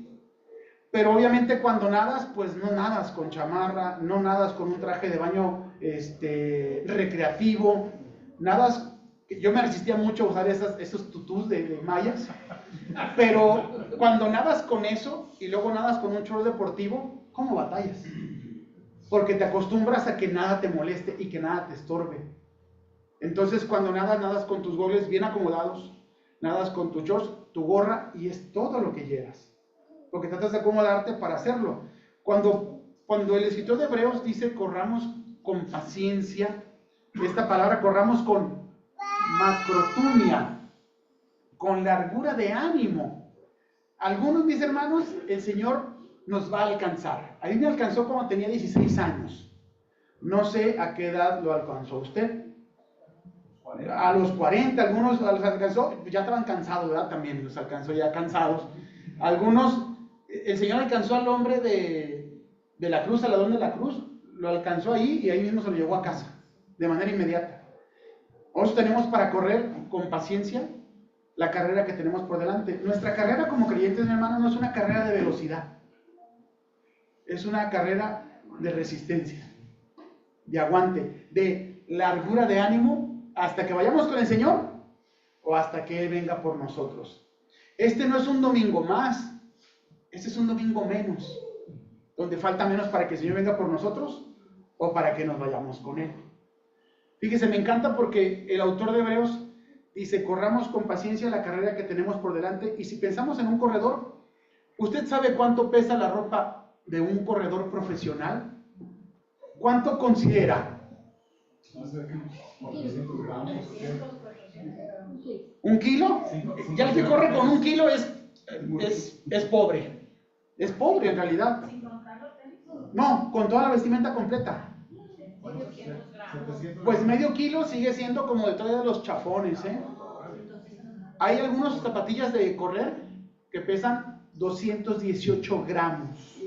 S1: Pero obviamente cuando nadas, pues no nadas con chamarra, no nadas con un traje de baño recreativo, nadas. Yo me resistía mucho a usar esos tutús de mallas, pero cuando nadas con eso y luego nadas con un short deportivo, ¿cómo batallas? Porque te acostumbras a que nada te moleste y que nada te estorbe. Entonces cuando nadas con tus goles bien acomodados, nadas con tus shorts, tu gorra y es todo lo que llevas. Porque tratas de acomodarte para hacerlo. Cuando el escritor de Hebreos dice corramos con paciencia, esta palabra corramos con macrotumia, con largura de ánimo. Algunos, mis hermanos, el Señor nos va a alcanzar. A mí me alcanzó cuando tenía 16 años. No sé a qué edad lo alcanzó usted. A los 40, algunos los alcanzó, ya estaban cansados, ¿verdad? También los alcanzó ya cansados. Algunos, el Señor alcanzó al hombre de la cruz, al ladrón de la cruz, lo alcanzó ahí y ahí mismo se lo llevó a casa, de manera inmediata. Nosotros tenemos para correr con paciencia la carrera que tenemos por delante. Nuestra carrera como creyentes, mi hermano, no es una carrera de velocidad. Es una carrera de resistencia, de aguante, de largura de ánimo hasta que vayamos con el Señor o hasta que Él venga por nosotros. Este no es un domingo más, este es un domingo menos, donde falta menos para que el Señor venga por nosotros o para que nos vayamos con Él. Fíjese, me encanta porque el autor de Hebreos dice, corramos con paciencia la carrera que tenemos por delante. Y si pensamos en un corredor, ¿usted sabe cuánto pesa la ropa de un corredor profesional? ¿Cuánto considera? ¿1 kilo? Ya el que corre con 1 kilo es pobre. Es pobre en realidad. No, con toda la vestimenta completa. Pues medio kilo sigue siendo como de todos los chafones, ¿eh? Hay algunas zapatillas de correr que pesan 218 gramos.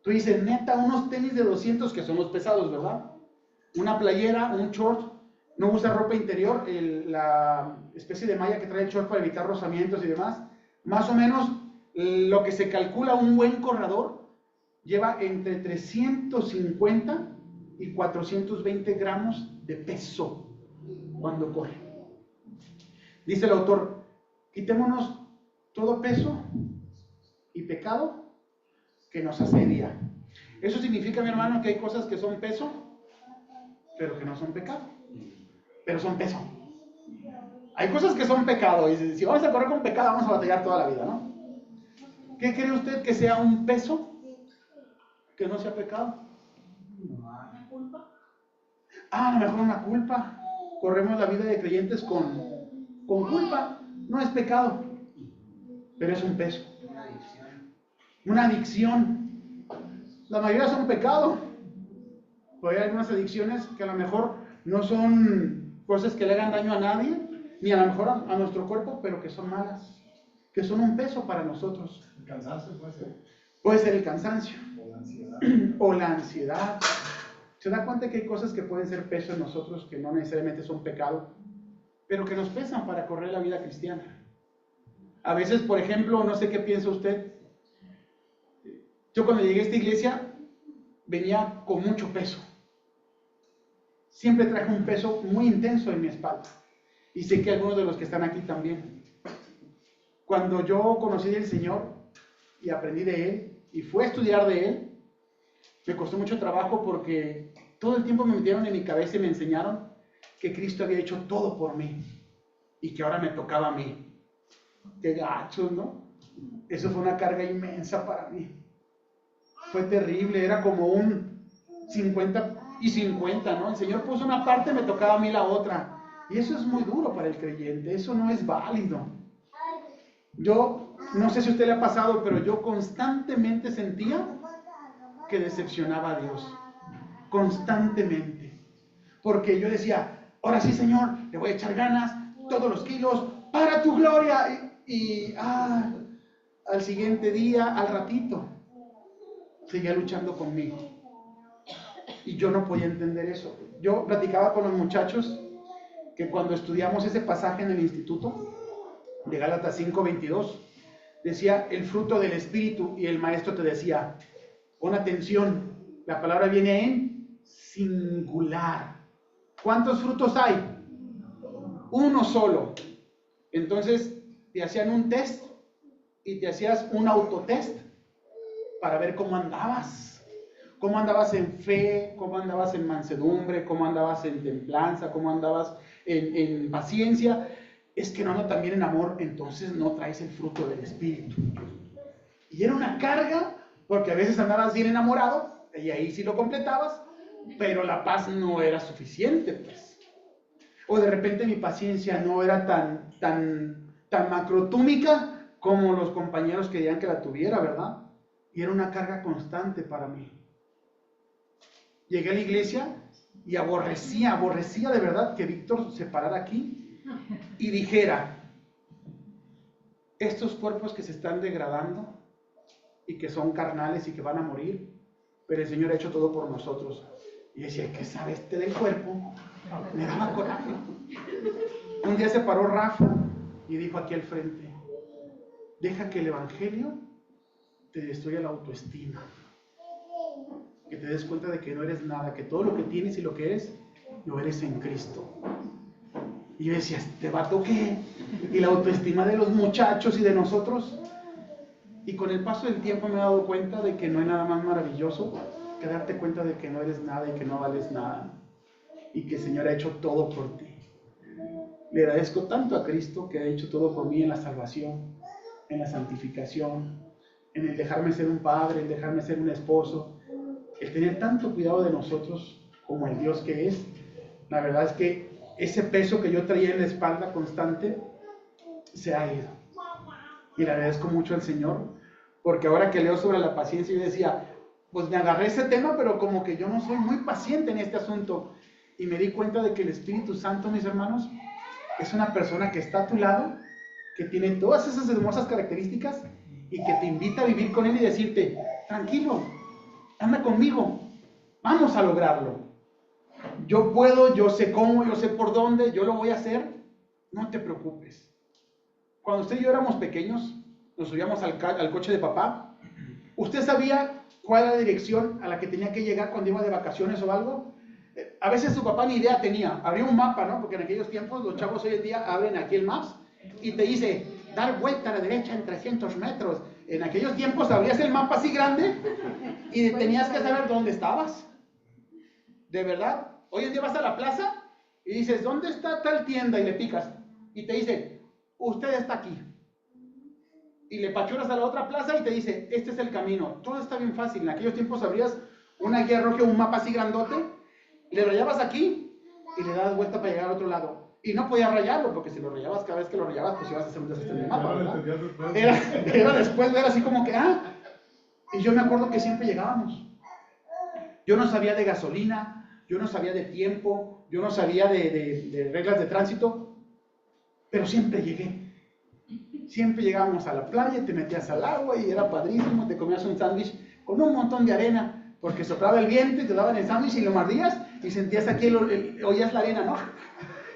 S1: Tú dices, neta, unos tenis de 200 que son los pesados, ¿verdad? Una playera, un short, no usa ropa interior, la especie de malla que trae el short para evitar rozamientos y demás. Más o menos lo que se calcula un buen corredor lleva entre 350 y 420 gramos de peso cuando corre. Dice el autor, quitémonos todo peso y pecado que nos asedia. Eso significa, mi hermano, que hay cosas que son peso, pero que no son pecado, pero son peso. Hay cosas que son pecado, y si vamos a correr con pecado, vamos a batallar toda la vida, ¿no? ¿Qué cree usted que sea un peso que no sea pecado?
S6: ¿Una culpa?
S1: A lo mejor una culpa. Corremos la vida de creyentes con culpa. No es pecado, pero es un peso. Una adicción. La mayoría son pecado. Pero hay algunas adicciones que a lo mejor no son cosas que le hagan daño a nadie, ni a lo mejor a nuestro cuerpo, pero que son malas, que son un peso para nosotros.
S5: El cansancio puede ser.
S1: Puede ser el cansancio.
S5: O la ansiedad.
S1: O la ansiedad. ¿Se da cuenta que hay cosas que pueden ser peso en nosotros que no necesariamente son pecado, pero que nos pesan para correr la vida cristiana? A veces, por ejemplo, no sé qué piensa usted. Yo cuando llegué a esta iglesia venía con mucho peso. Siempre traje un peso muy intenso en mi espalda. Y sé que algunos de los que están aquí también. Cuando yo conocí del Señor y aprendí de Él y fui a estudiar de Él, me costó mucho trabajo porque todo el tiempo me metieron en mi cabeza y me enseñaron que Cristo había hecho todo por mí y que ahora me tocaba a mí. Qué gacho, ¿no? Eso fue una carga inmensa para mí. Fue terrible, era como un 50 y 50, ¿no? El Señor puso una parte, me tocaba a mí la otra. Y eso es muy duro para el creyente, eso no es válido. Yo, no sé si a usted le ha pasado, pero yo constantemente sentía que decepcionaba a Dios. Constantemente. Porque yo decía, ahora sí, Señor, le voy a echar ganas, todos los kilos, para tu gloria. Al siguiente día, al ratito, seguía luchando conmigo. Y yo no podía entender eso. Yo platicaba con los muchachos que cuando estudiamos ese pasaje en el instituto, de Gálatas 5:22, decía el fruto del Espíritu, y el maestro te decía, pon atención, la palabra viene en singular. ¿Cuántos frutos hay? Uno solo. Entonces te hacían un test y te hacías un autotest para ver cómo andabas. Cómo andabas en fe, cómo andabas en mansedumbre, cómo andabas en templanza, cómo andabas en paciencia. Es que no andas también en amor, entonces no traes el fruto del Espíritu. Y era una carga, porque a veces andabas bien enamorado, y ahí sí lo completabas, pero la paz no era suficiente, pues. O de repente mi paciencia no era tan macrotúmica como los compañeros querían que la tuviera, ¿verdad? Y era una carga constante para mí. Llegué a la iglesia y aborrecía de verdad que Víctor se parara aquí y dijera, estos cuerpos que se están degradando y que son carnales y que van a morir, pero el Señor ha hecho todo por nosotros. Y decía, ¿qué sabe este del cuerpo? Me daba coraje. Un día se paró Rafa y dijo aquí al frente, deja que el Evangelio te destruya la autoestima. Que te des cuenta de que no eres nada, que todo lo que tienes y lo que eres, lo eres en Cristo. Y yo decía, ¿este vato qué? Y la autoestima de los muchachos y de nosotros. Y con el paso del tiempo me he dado cuenta de que no hay nada más maravilloso que darte cuenta de que no eres nada y que no vales nada. Y que el Señor ha hecho todo por ti. Le agradezco tanto a Cristo que ha hecho todo por mí en la salvación, en la santificación, en el dejarme ser un padre, en dejarme ser un esposo, el tener tanto cuidado de nosotros como el Dios que es. La verdad es que ese peso que yo traía en la espalda constante se ha ido. Y le agradezco mucho al Señor, porque ahora que leo sobre la paciencia, yo decía, pues me agarré ese tema, pero como que yo no soy muy paciente en este asunto. Y me di cuenta de que el Espíritu Santo, mis hermanos, es una persona que está a tu lado, que tiene todas esas hermosas características y que te invita a vivir con Él y decirte, tranquilo, anda conmigo, vamos a lograrlo. Yo puedo, yo sé cómo, yo sé por dónde, yo lo voy a hacer, no te preocupes. Cuando usted y yo éramos pequeños, nos subíamos al coche de papá, ¿usted sabía cuál era la dirección a la que tenía que llegar cuando iba de vacaciones o algo? A veces su papá ni idea tenía, había un mapa, ¿no? Porque en aquellos tiempos los chavos hoy en día abren aquí el Maps y te dice, dar vuelta a la derecha en 300 metros. En aquellos tiempos abrías el mapa así grande y tenías que saber dónde estabas. De verdad, hoy en día vas a la plaza y dices, ¿dónde está tal tienda? Y le picas. y te dice, usted está aquí. Y le pachuras a la otra plaza y te dice, este es el camino. Todo está bien fácil. En aquellos tiempos abrías una guía roja, un mapa así grandote, le rayabas aquí y le das vuelta para llegar al otro lado. Y no podías rayarlo, porque si lo rayabas, cada vez que lo rayabas, pues ibas a hacer un desastre en el mapa, ¿verdad? Era después ver así como que, y yo me acuerdo que siempre llegábamos. Yo no sabía de gasolina, yo no sabía de tiempo, yo no sabía de reglas de tránsito, pero siempre llegué. Siempre llegábamos a la playa, te metías al agua y era padrísimo, te comías un sándwich con un montón de arena, porque soplaba el viento y te daban el sándwich y lo mordías y sentías aquí, oías la arena, ¿no?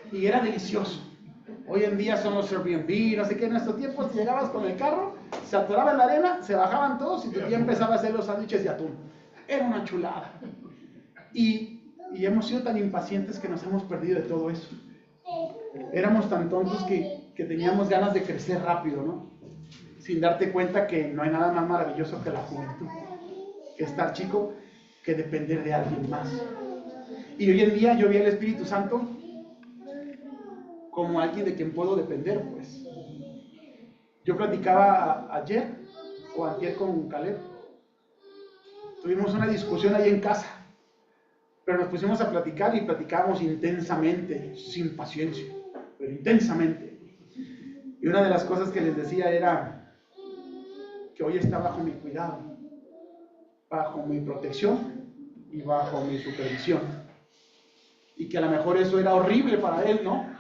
S1: Y era delicioso. Hoy en día son los Airbnb, no sé qué, en nuestros tiempos llegabas con el carro, se atoraba en la arena, se bajaban todos y tu tía empezaba a hacer los sándwiches de atún. Era una chulada. Y hemos sido tan impacientes que nos hemos perdido de todo eso. Éramos tan tontos que teníamos ganas de crecer rápido, ¿no? Sin darte cuenta que no hay nada más maravilloso que la juventud, que estar chico, que depender de alguien más. Y hoy en día yo vi al Espíritu Santo como alguien de quien puedo depender, pues. Yo platicaba ayer o antier con Caleb. Tuvimos una discusión ahí en casa, pero nos pusimos a platicar y platicábamos intensamente, sin paciencia, pero intensamente. Y una de las cosas que les decía era que hoy está bajo mi cuidado, bajo mi protección y bajo mi supervisión. Y que a lo mejor eso era horrible para él, ¿no?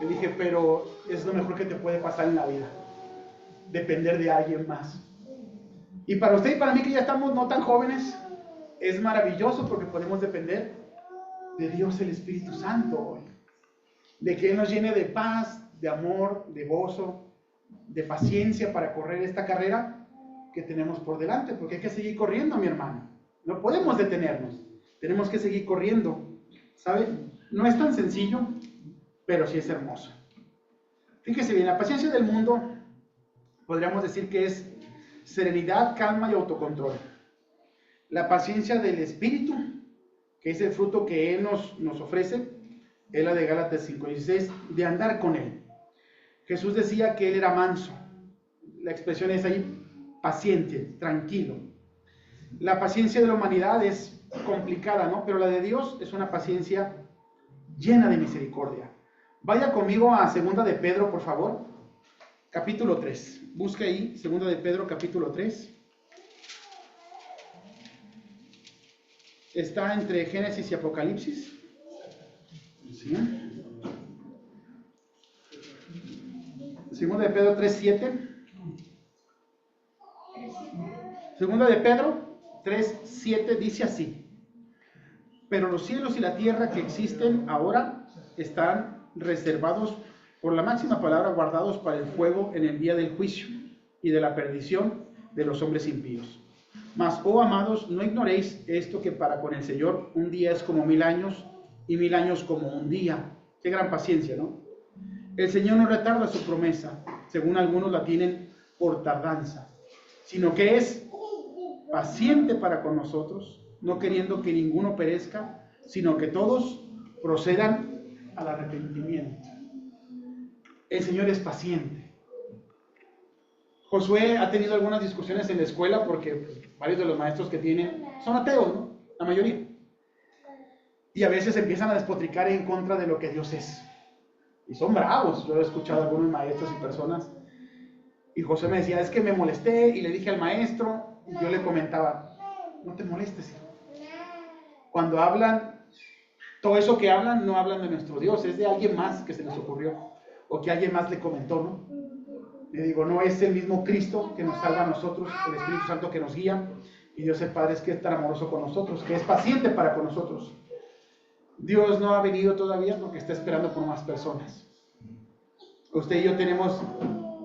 S1: Le dije, pero es lo mejor que te puede pasar en la vida, depender de alguien más. Y para usted y para mí que ya estamos no tan jóvenes, es maravilloso porque podemos depender de Dios el Espíritu Santo hoy. De que Él nos llene de paz, de amor, de gozo, de paciencia para correr esta carrera que tenemos por delante, porque hay que seguir corriendo, mi hermano. No podemos detenernos, tenemos que seguir corriendo. ¿Sabe? No es tan sencillo, pero sí es hermoso. Fíjese bien, la paciencia del mundo podríamos decir que es serenidad, calma y autocontrol. La paciencia del Espíritu, que es el fruto que Él nos ofrece, es la de Gálatas 5:16, de andar con Él. Jesús decía que Él era manso. La expresión es ahí, paciente, tranquilo. La paciencia de la humanidad es complicada, ¿no? Pero la de Dios es una paciencia llena de misericordia. Vaya conmigo a 2 de Pedro, por favor, capítulo 3. Busque ahí, 2 de Pedro, capítulo 3. Está entre Génesis y Apocalipsis. ¿Sí? 2 de Pedro 3:7. 2 de Pedro 3:7 dice así: pero los cielos y la tierra que existen ahora están reservados por la máxima palabra, guardados para el fuego en el día del juicio y de la perdición de los hombres impíos. Mas, oh amados, no ignoréis esto, que para con el Señor un día es como 1000 años y 1000 años como un día. Qué gran paciencia, ¿no? El Señor no retarda su promesa, según algunos la tienen por tardanza, sino que es paciente para con nosotros, no queriendo que ninguno perezca, sino que todos procedan al arrepentimiento. El Señor es paciente. Josué ha tenido algunas discusiones en la escuela porque varios de los maestros que tienen son ateos, ¿no? La mayoría. Y a veces empiezan a despotricar en contra de lo que Dios es. Y son bravos. Yo he escuchado a algunos maestros y personas. Y Josué me decía, es que me molesté y le dije al maestro, y yo le comentaba, no te molestes, hijo. Cuando hablan, todo eso que hablan, no hablan de nuestro Dios, es de alguien más que se les ocurrió, o que alguien más le comentó, ¿no? Le digo, no es el mismo Cristo que nos salva a nosotros, el Espíritu Santo que nos guía, y Dios el Padre es que es tan amoroso con nosotros, que es paciente para con nosotros. Dios no ha venido todavía porque está esperando por más personas. Usted y yo tenemos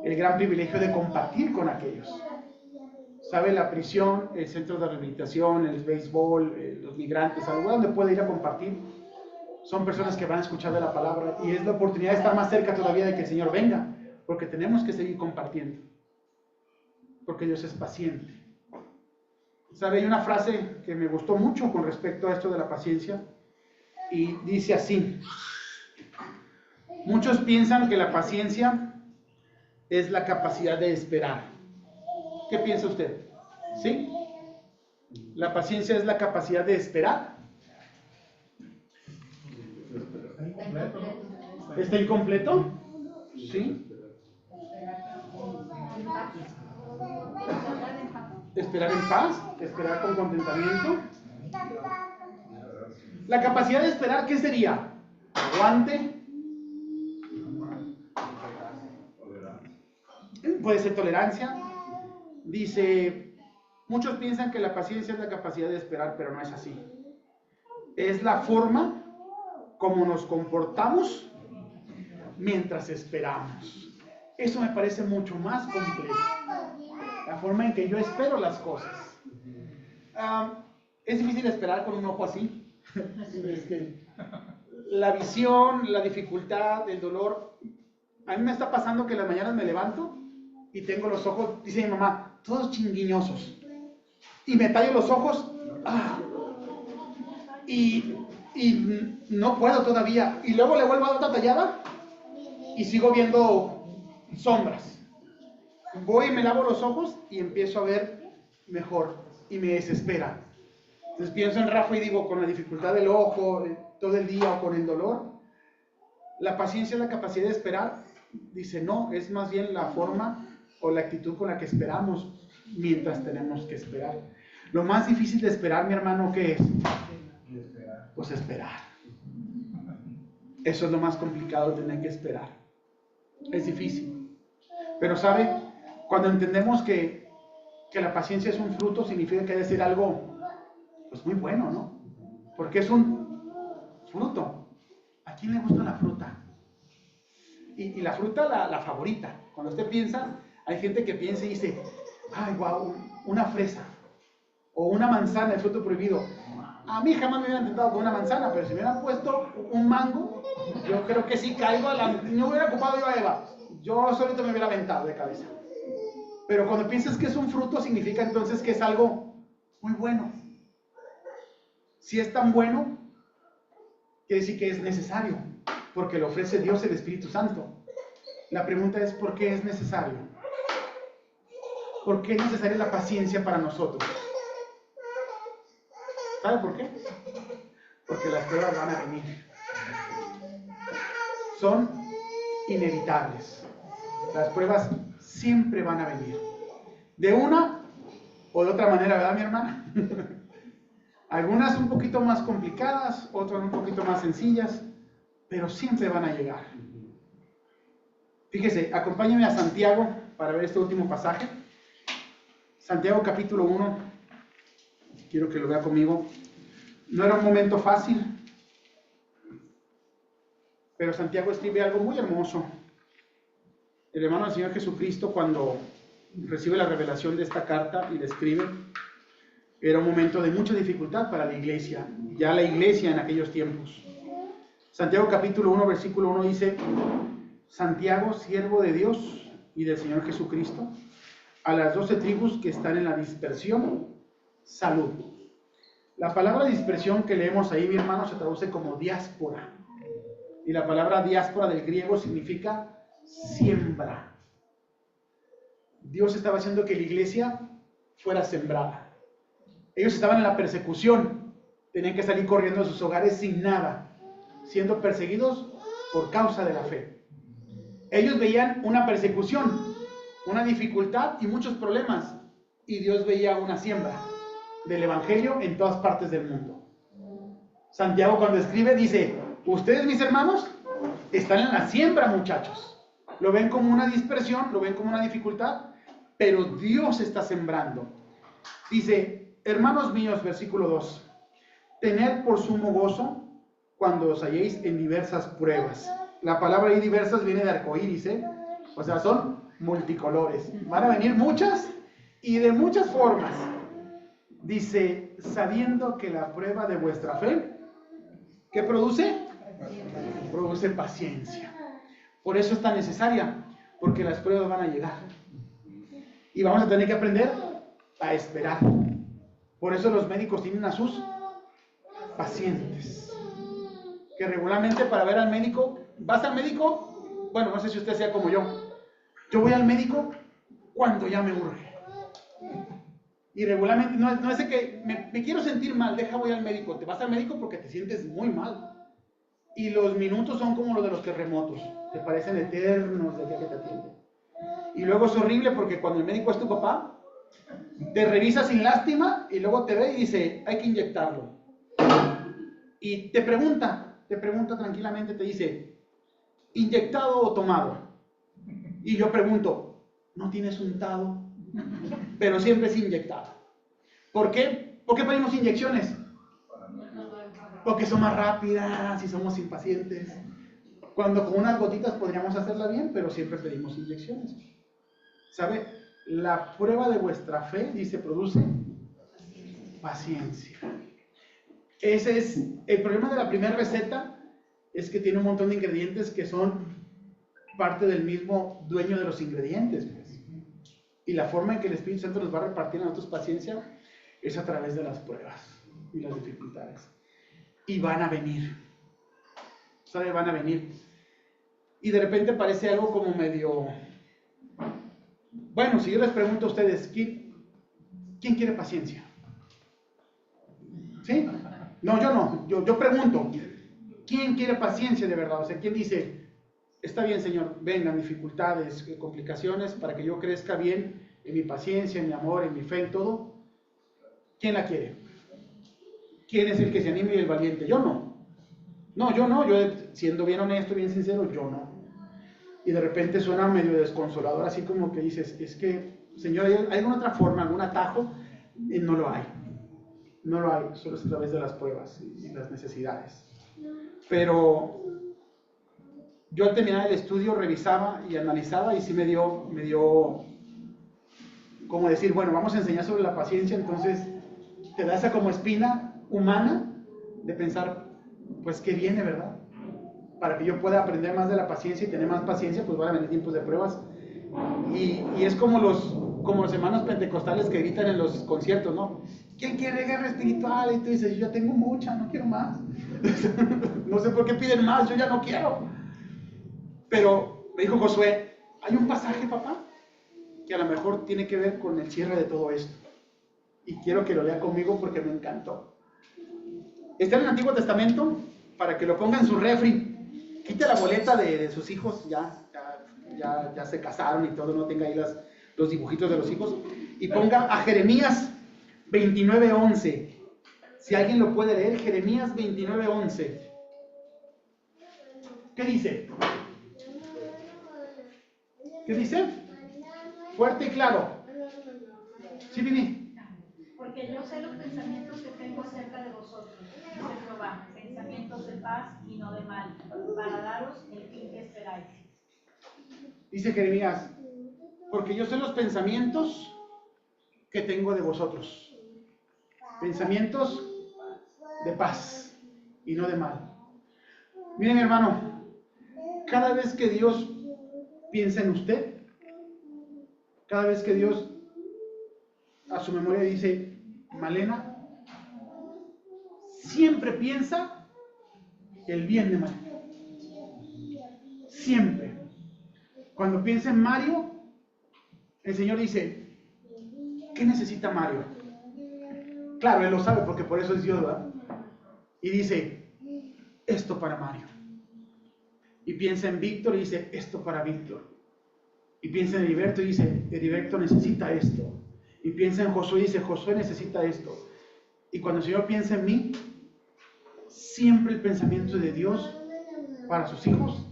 S1: el gran privilegio de compartir con aquellos. ¿Sabe? La prisión, el centro de rehabilitación, el béisbol, los migrantes, al lugar donde puede ir a compartir, son personas que van a escuchar de la palabra y es la oportunidad de estar más cerca todavía de que el Señor venga, porque tenemos que seguir compartiendo, porque Dios es paciente. ¿Sabe? Hay una frase que me gustó mucho con respecto a esto de la paciencia y dice así: Muchos piensan que la paciencia es la capacidad de esperar. ¿Qué piensa usted? ¿Sí? ¿La paciencia es la capacidad de esperar? ¿Está incompleto? ¿Sí? Esperar en paz, esperar con contentamiento. La capacidad de esperar, ¿qué sería? Aguante. Puede ser tolerancia. Dice, muchos piensan que la paciencia es la capacidad de esperar, pero no es así. Es la forma como nos comportamos mientras esperamos. Eso me parece mucho más complejo. La forma en que yo espero las cosas. Es difícil esperar con un ojo así. Es que la visión, la dificultad, el dolor. A mí me está pasando que en las mañanas me levanto y tengo los ojos, dice mi mamá, todos chinguiñosos. Y me tallo los ojos. Y no puedo todavía. Y luego le vuelvo a dar otra tallada y sigo viendo sombras. Voy y me lavo los ojos y empiezo a ver mejor y me desespera. Entonces pienso en Rafa y digo, con la dificultad del ojo, todo el día o con el dolor, la paciencia es la capacidad de esperar. Dice, no, es más bien la forma o la actitud con la que esperamos mientras tenemos que esperar. Lo más difícil de esperar, mi hermano, ¿qué es? Pues esperar. Eso es lo más complicado, tener que esperar. Es difícil. Pero ¿sabe? Cuando entendemos que la paciencia es un fruto, significa que debe ser algo pues muy bueno, ¿no? Porque es un fruto. ¿A quién le gusta la fruta? Y la fruta la favorita. Cuando usted piensa, hay gente que piensa y dice, ay, wow, una fresa o una manzana, el fruto prohibido. A mí jamás me hubieran tentado con una manzana, pero si me hubieran puesto un mango, yo creo que sí caigo no hubiera ocupado yo a Eva. Yo solito me hubiera aventado de cabeza. Pero cuando piensas que es un fruto, significa entonces que es algo muy bueno. Si es tan bueno, quiere decir que es necesario, porque lo ofrece Dios, el Espíritu Santo. La pregunta es, ¿por qué es necesario? ¿Por qué es necesaria la paciencia para nosotros? ¿Sabe por qué? Porque las pruebas van a venir. Son inevitables. Las pruebas siempre van a venir. De una o de otra manera, ¿verdad, mi hermana? Algunas un poquito más complicadas, otras un poquito más sencillas, pero siempre van a llegar. Fíjese, acompáñenme a Santiago para ver este último pasaje. Santiago capítulo 1. Quiero que lo vea conmigo. No era un momento fácil, pero Santiago escribe algo muy hermoso. El hermano del Señor Jesucristo, cuando recibe la revelación de esta carta y la escribe, era un momento de mucha dificultad para la iglesia, ya la iglesia en aquellos tiempos. Santiago capítulo 1, versículo 1 dice, Santiago, siervo de Dios y del Señor Jesucristo, a las 12 tribus que están en la dispersión, salud. La palabra dispersión que leemos ahí, mi hermano, se traduce como diáspora. Y la palabra diáspora del griego significa siembra. Dios estaba haciendo que la iglesia fuera sembrada. Ellos estaban en la persecución, tenían que salir corriendo de sus hogares sin nada, siendo perseguidos por causa de la fe. Ellos veían una persecución, una dificultad y muchos problemas, y Dios veía una siembra del evangelio en todas partes del mundo. Santiago, cuando escribe, dice, ustedes, mis hermanos, están en la siembra, muchachos. Lo ven como una dispersión, lo ven como una dificultad, pero Dios está sembrando. Dice, hermanos míos, versículo 2, tened por sumo gozo cuando os halléis en diversas pruebas. La palabra ahí diversas viene de arcoíris, o sea, son multicolores. Van a venir muchas y de muchas formas. Dice, sabiendo que la prueba de vuestra fe, ¿qué produce? Produce paciencia. Por eso es tan necesaria, porque las pruebas van a llegar. Y vamos a tener que aprender a esperar. Por eso los médicos tienen a sus pacientes, que regularmente para ver al médico ¿Vas al médico? Bueno, no sé si usted sea como yo. Yo voy al médico cuando ya me urge. Y regularmente, no es de que me quiero sentir mal, voy al médico. Te vas al médico porque te sientes muy mal. Y los minutos son como los de los terremotos. Te parecen eternos de día que te atienden. Y luego es horrible porque cuando el médico es tu papá, te revisa sin lástima y luego te ve y dice, hay que inyectarlo. Y te pregunta tranquilamente, te dice, ¿inyectado o tomado? Y yo pregunto, ¿no tienes untado? Pero siempre es inyectado. ¿Por qué? ¿Por qué pedimos inyecciones? Porque son más rápidas y somos impacientes. Cuando con unas gotitas podríamos hacerla bien, pero siempre pedimos inyecciones. ¿Sabe? La prueba de vuestra fe, dice, produce paciencia. Ese es el problema de la primera receta, es que tiene un montón de ingredientes que son parte del mismo dueño de los ingredientes, pues. Y la forma en que el Espíritu Santo nos va a repartir a nosotros paciencia es a través de las pruebas y las dificultades. Y van a venir. ¿Sabe? Van a venir. Y de repente parece algo como medio... Bueno, si yo les pregunto a ustedes, ¿quién quiere paciencia? ¿Sí? No, yo no. Yo pregunto, ¿quién quiere paciencia de verdad? O sea, ¿quién dice, está bien, Señor, vengan dificultades, complicaciones, para que yo crezca bien en mi paciencia, en mi amor, en mi fe, en todo? ¿Quién la quiere? ¿Quién es el que se anime y el valiente? Yo no. No, yo no. Yo, siendo bien honesto, bien sincero, yo no. Y de repente suena medio desconsolador, así como que dices, es que, Señor, ¿hay alguna otra forma, algún atajo? No lo hay. No lo hay, solo es a través de las pruebas y las necesidades. Pero yo al terminar el estudio revisaba y analizaba y sí me dio como decir, bueno, vamos a enseñar sobre la paciencia, entonces te da esa como espina humana de pensar, pues qué viene, ¿verdad? Para que yo pueda aprender más de la paciencia y tener más paciencia, pues van a venir tiempos de pruebas. Y es como los hermanos pentecostales que gritan en los conciertos, ¿no? ¿Quién quiere guerra espiritual? Y tú dices, yo ya tengo mucha, no quiero más. No sé por qué piden más, yo ya no quiero. Pero me dijo Josué, hay un pasaje, papá, que a lo mejor tiene que ver con el cierre de todo esto. Y quiero que lo lea conmigo porque me encantó. Está en el Antiguo Testamento, para que lo ponga en su refri. Quite la boleta de sus hijos, ya se casaron y todo, no tenga ahí los dibujitos de los hijos. Y ponga a Jeremías 29:11. Si alguien lo puede leer, Jeremías 29:11. ¿Qué dice? ¿Qué dice? Fuerte y claro. Sí, Vivi.
S6: Porque yo sé los pensamientos que tengo acerca de vosotros, dice Jehová, pensamientos de paz y no de mal, para daros el fin que esperáis.
S1: Dice Jeremías, porque yo sé los pensamientos que tengo de vosotros. Pensamientos de paz y no de mal. Mire, mi hermano, cada vez que Dios piensa en usted, cada vez que Dios a su memoria dice, Malena, siempre piensa el bien de Malena. Siempre. Cuando piensa en Mario, el Señor dice, ¿qué necesita Mario? Claro, Él lo sabe porque por eso es Dios, ¿verdad? Y dice, esto para Mario. Y piensa en Víctor y dice, esto para Víctor. Y piensa en Heriberto y dice, Heriberto necesita esto. Y piensa en Josué y dice, Josué necesita esto. Y cuando el Señor piensa en mí, siempre el pensamiento de Dios para sus hijos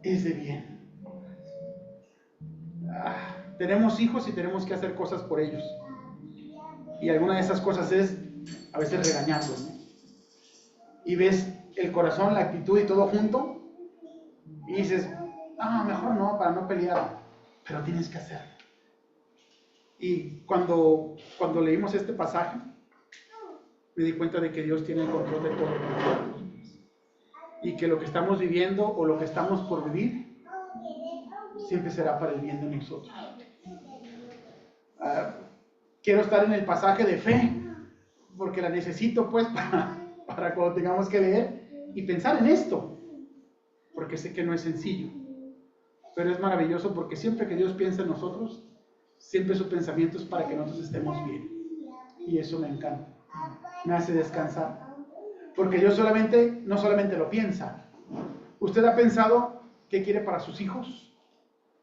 S1: es de bien. Tenemos hijos y tenemos que hacer cosas por ellos. Y alguna de esas cosas es a veces regañarlos, ¿no? Y ves el corazón, la actitud y todo junto y dices, mejor no, para no pelear, pero tienes que hacerlo. Y cuando leímos este pasaje, me di cuenta de que Dios tiene el control de todo. Y que lo que estamos viviendo o lo que estamos por vivir siempre será para el bien de nosotros. Quiero estar en el pasaje de fe, porque la necesito pues para cuando tengamos que leer y pensar en esto. porque sé que no es sencillo, pero es maravilloso porque siempre que Dios piensa en nosotros, siempre su pensamiento es para que nosotros estemos bien. Y eso me encanta, me hace descansar, porque Dios no solamente lo piensa. ¿Usted ha pensado qué quiere para sus hijos?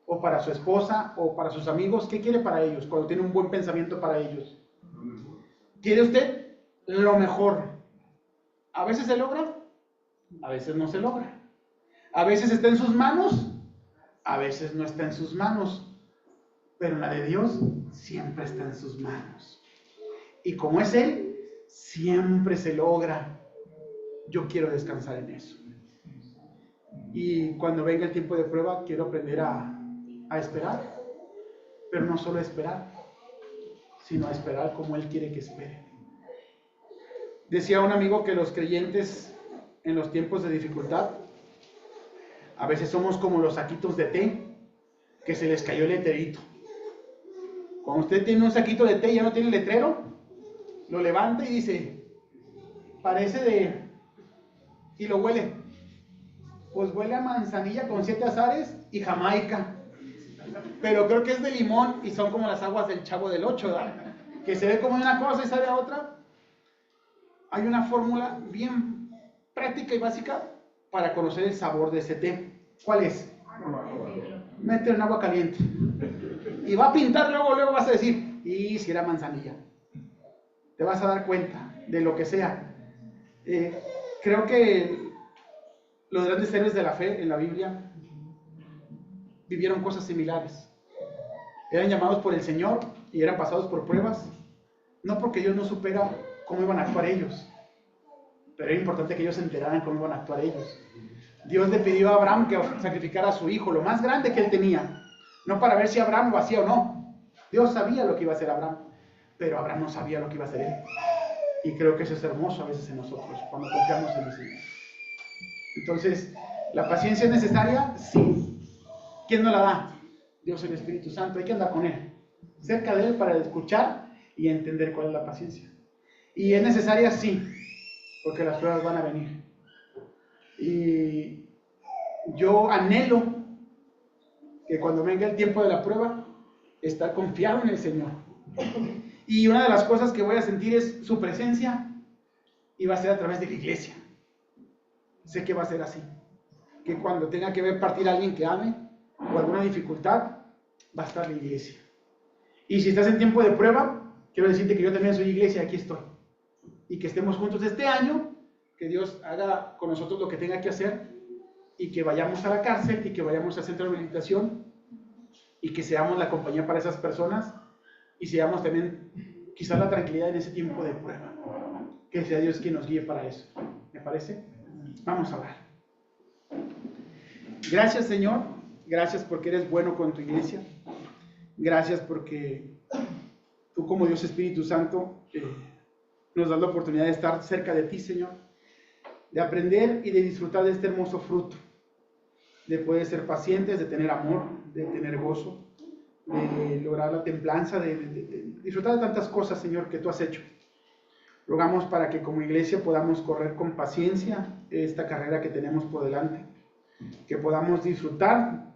S1: ¿O para su esposa? ¿O para sus amigos? ¿Qué quiere para ellos cuando tiene un buen pensamiento para ellos? ¿Quiere usted lo mejor? A veces se logra, a veces no se logra. A veces está en sus manos, a veces no está en sus manos. Pero la de Dios siempre está en sus manos. Y como es Él, siempre se logra. Yo quiero descansar en eso. Y cuando venga el tiempo de prueba, quiero aprender a esperar. Pero no solo a esperar, sino a esperar como Él quiere que espere. Decía un amigo que los creyentes en los tiempos de dificultad, a veces somos como los saquitos de té, que se les cayó el letrerito. Cuando usted tiene un saquito de té y ya no tiene letrero, lo levanta y dice, parece de... y lo huele. Pues huele a manzanilla con 7 azares y Jamaica. Pero creo que es de limón y son como las aguas del Chavo del 8, ¿verdad? Que se ve como una cosa y sabe a otra. Hay una fórmula bien práctica y básica para conocer el sabor de ese té. ¿Cuál es? Mételo en agua caliente. Y va a pintar, luego vas a decir, y si era manzanilla. Te vas a dar cuenta de lo que sea. Creo que los grandes héroes de la fe en la Biblia vivieron cosas similares. Eran llamados por el Señor y eran pasados por pruebas, no porque Dios no supiera cómo iban a actuar ellos, pero era importante que ellos se enteraran cómo iban a actuar ellos. Dios le pidió a Abraham que sacrificara a su hijo, lo más grande que él tenía, no para ver si Abraham lo hacía o no. Dios sabía lo que iba a hacer Abraham, pero Abraham no sabía lo que iba a hacer él. Y creo que eso es hermoso a veces en nosotros, cuando confiamos en el Señor. Entonces, ¿la paciencia es necesaria? Sí. ¿Quién nos la da? Dios, el Espíritu Santo. Hay que andar con Él, cerca de Él, para escuchar y entender cuál es la paciencia. ¿Y es necesaria? Sí, porque las pruebas van a venir. Y yo anhelo que cuando venga el tiempo de la prueba, estar confiado en el Señor. Y una de las cosas que voy a sentir es su presencia, y va a ser a través de la iglesia. Sé que va a ser así, que cuando tenga que ver partir a alguien que ame o alguna dificultad, va a estar la iglesia. Y si estás en tiempo de prueba, quiero decirte que yo también soy iglesia, aquí estoy. Y que estemos juntos este año, que Dios haga con nosotros lo que tenga que hacer, y que vayamos a la cárcel, y que vayamos al centro de rehabilitación, y que seamos la compañía para esas personas, y seamos también quizás la tranquilidad en ese tiempo de prueba. Que sea Dios quien nos guíe para eso. ¿Me parece? Vamos a orar. Gracias, Señor. Gracias porque eres bueno con tu iglesia. Gracias porque tú, como Dios Espíritu Santo, nos das la oportunidad de estar cerca de ti, Señor, de aprender y de disfrutar de este hermoso fruto, de poder ser pacientes, de tener amor, de tener gozo, de lograr la templanza, de disfrutar de tantas cosas, Señor, que tú has hecho. Rogamos para que como iglesia podamos correr con paciencia esta carrera que tenemos por delante, que podamos disfrutar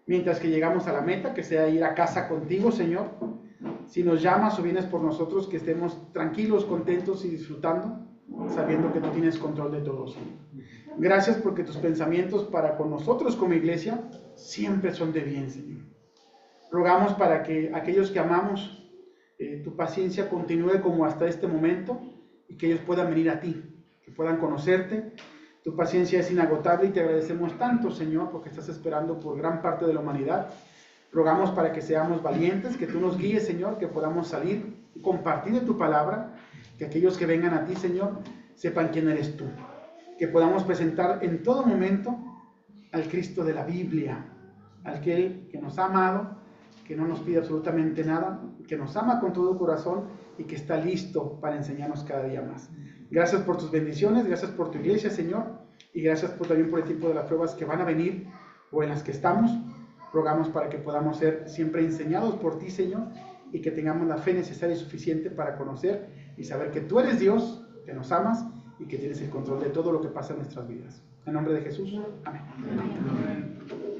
S1: mientras que llegamos a la meta, que sea ir a casa contigo, Señor. Si nos llamas o vienes por nosotros, que estemos tranquilos, contentos y disfrutando, sabiendo que tú tienes control de todo, Señor. Gracias porque tus pensamientos para con nosotros como iglesia siempre son de bien, Señor. Rogamos para que aquellos que amamos, tu paciencia continúe como hasta este momento, y que ellos puedan venir a ti, que puedan conocerte. Tu paciencia es inagotable y te agradecemos tanto, Señor, porque estás esperando por gran parte de la humanidad. Rogamos para que seamos valientes, que tú nos guíes, Señor, que podamos salir y compartir de tu palabra, que aquellos que vengan a ti, Señor, sepan quién eres tú. Que podamos presentar en todo momento al Cristo de la Biblia, aquel que nos ha amado, que no nos pide absolutamente nada, que nos ama con todo corazón y que está listo para enseñarnos cada día más. Gracias por tus bendiciones, gracias por tu iglesia, Señor, y gracias también por el tiempo de las pruebas que van a venir o en las que estamos. Rogamos para que podamos ser siempre enseñados por ti, Señor, y que tengamos la fe necesaria y suficiente para conocer y saber que tú eres Dios, que nos amas y que tienes el control de todo lo que pasa en nuestras vidas. En nombre de Jesús. Amén.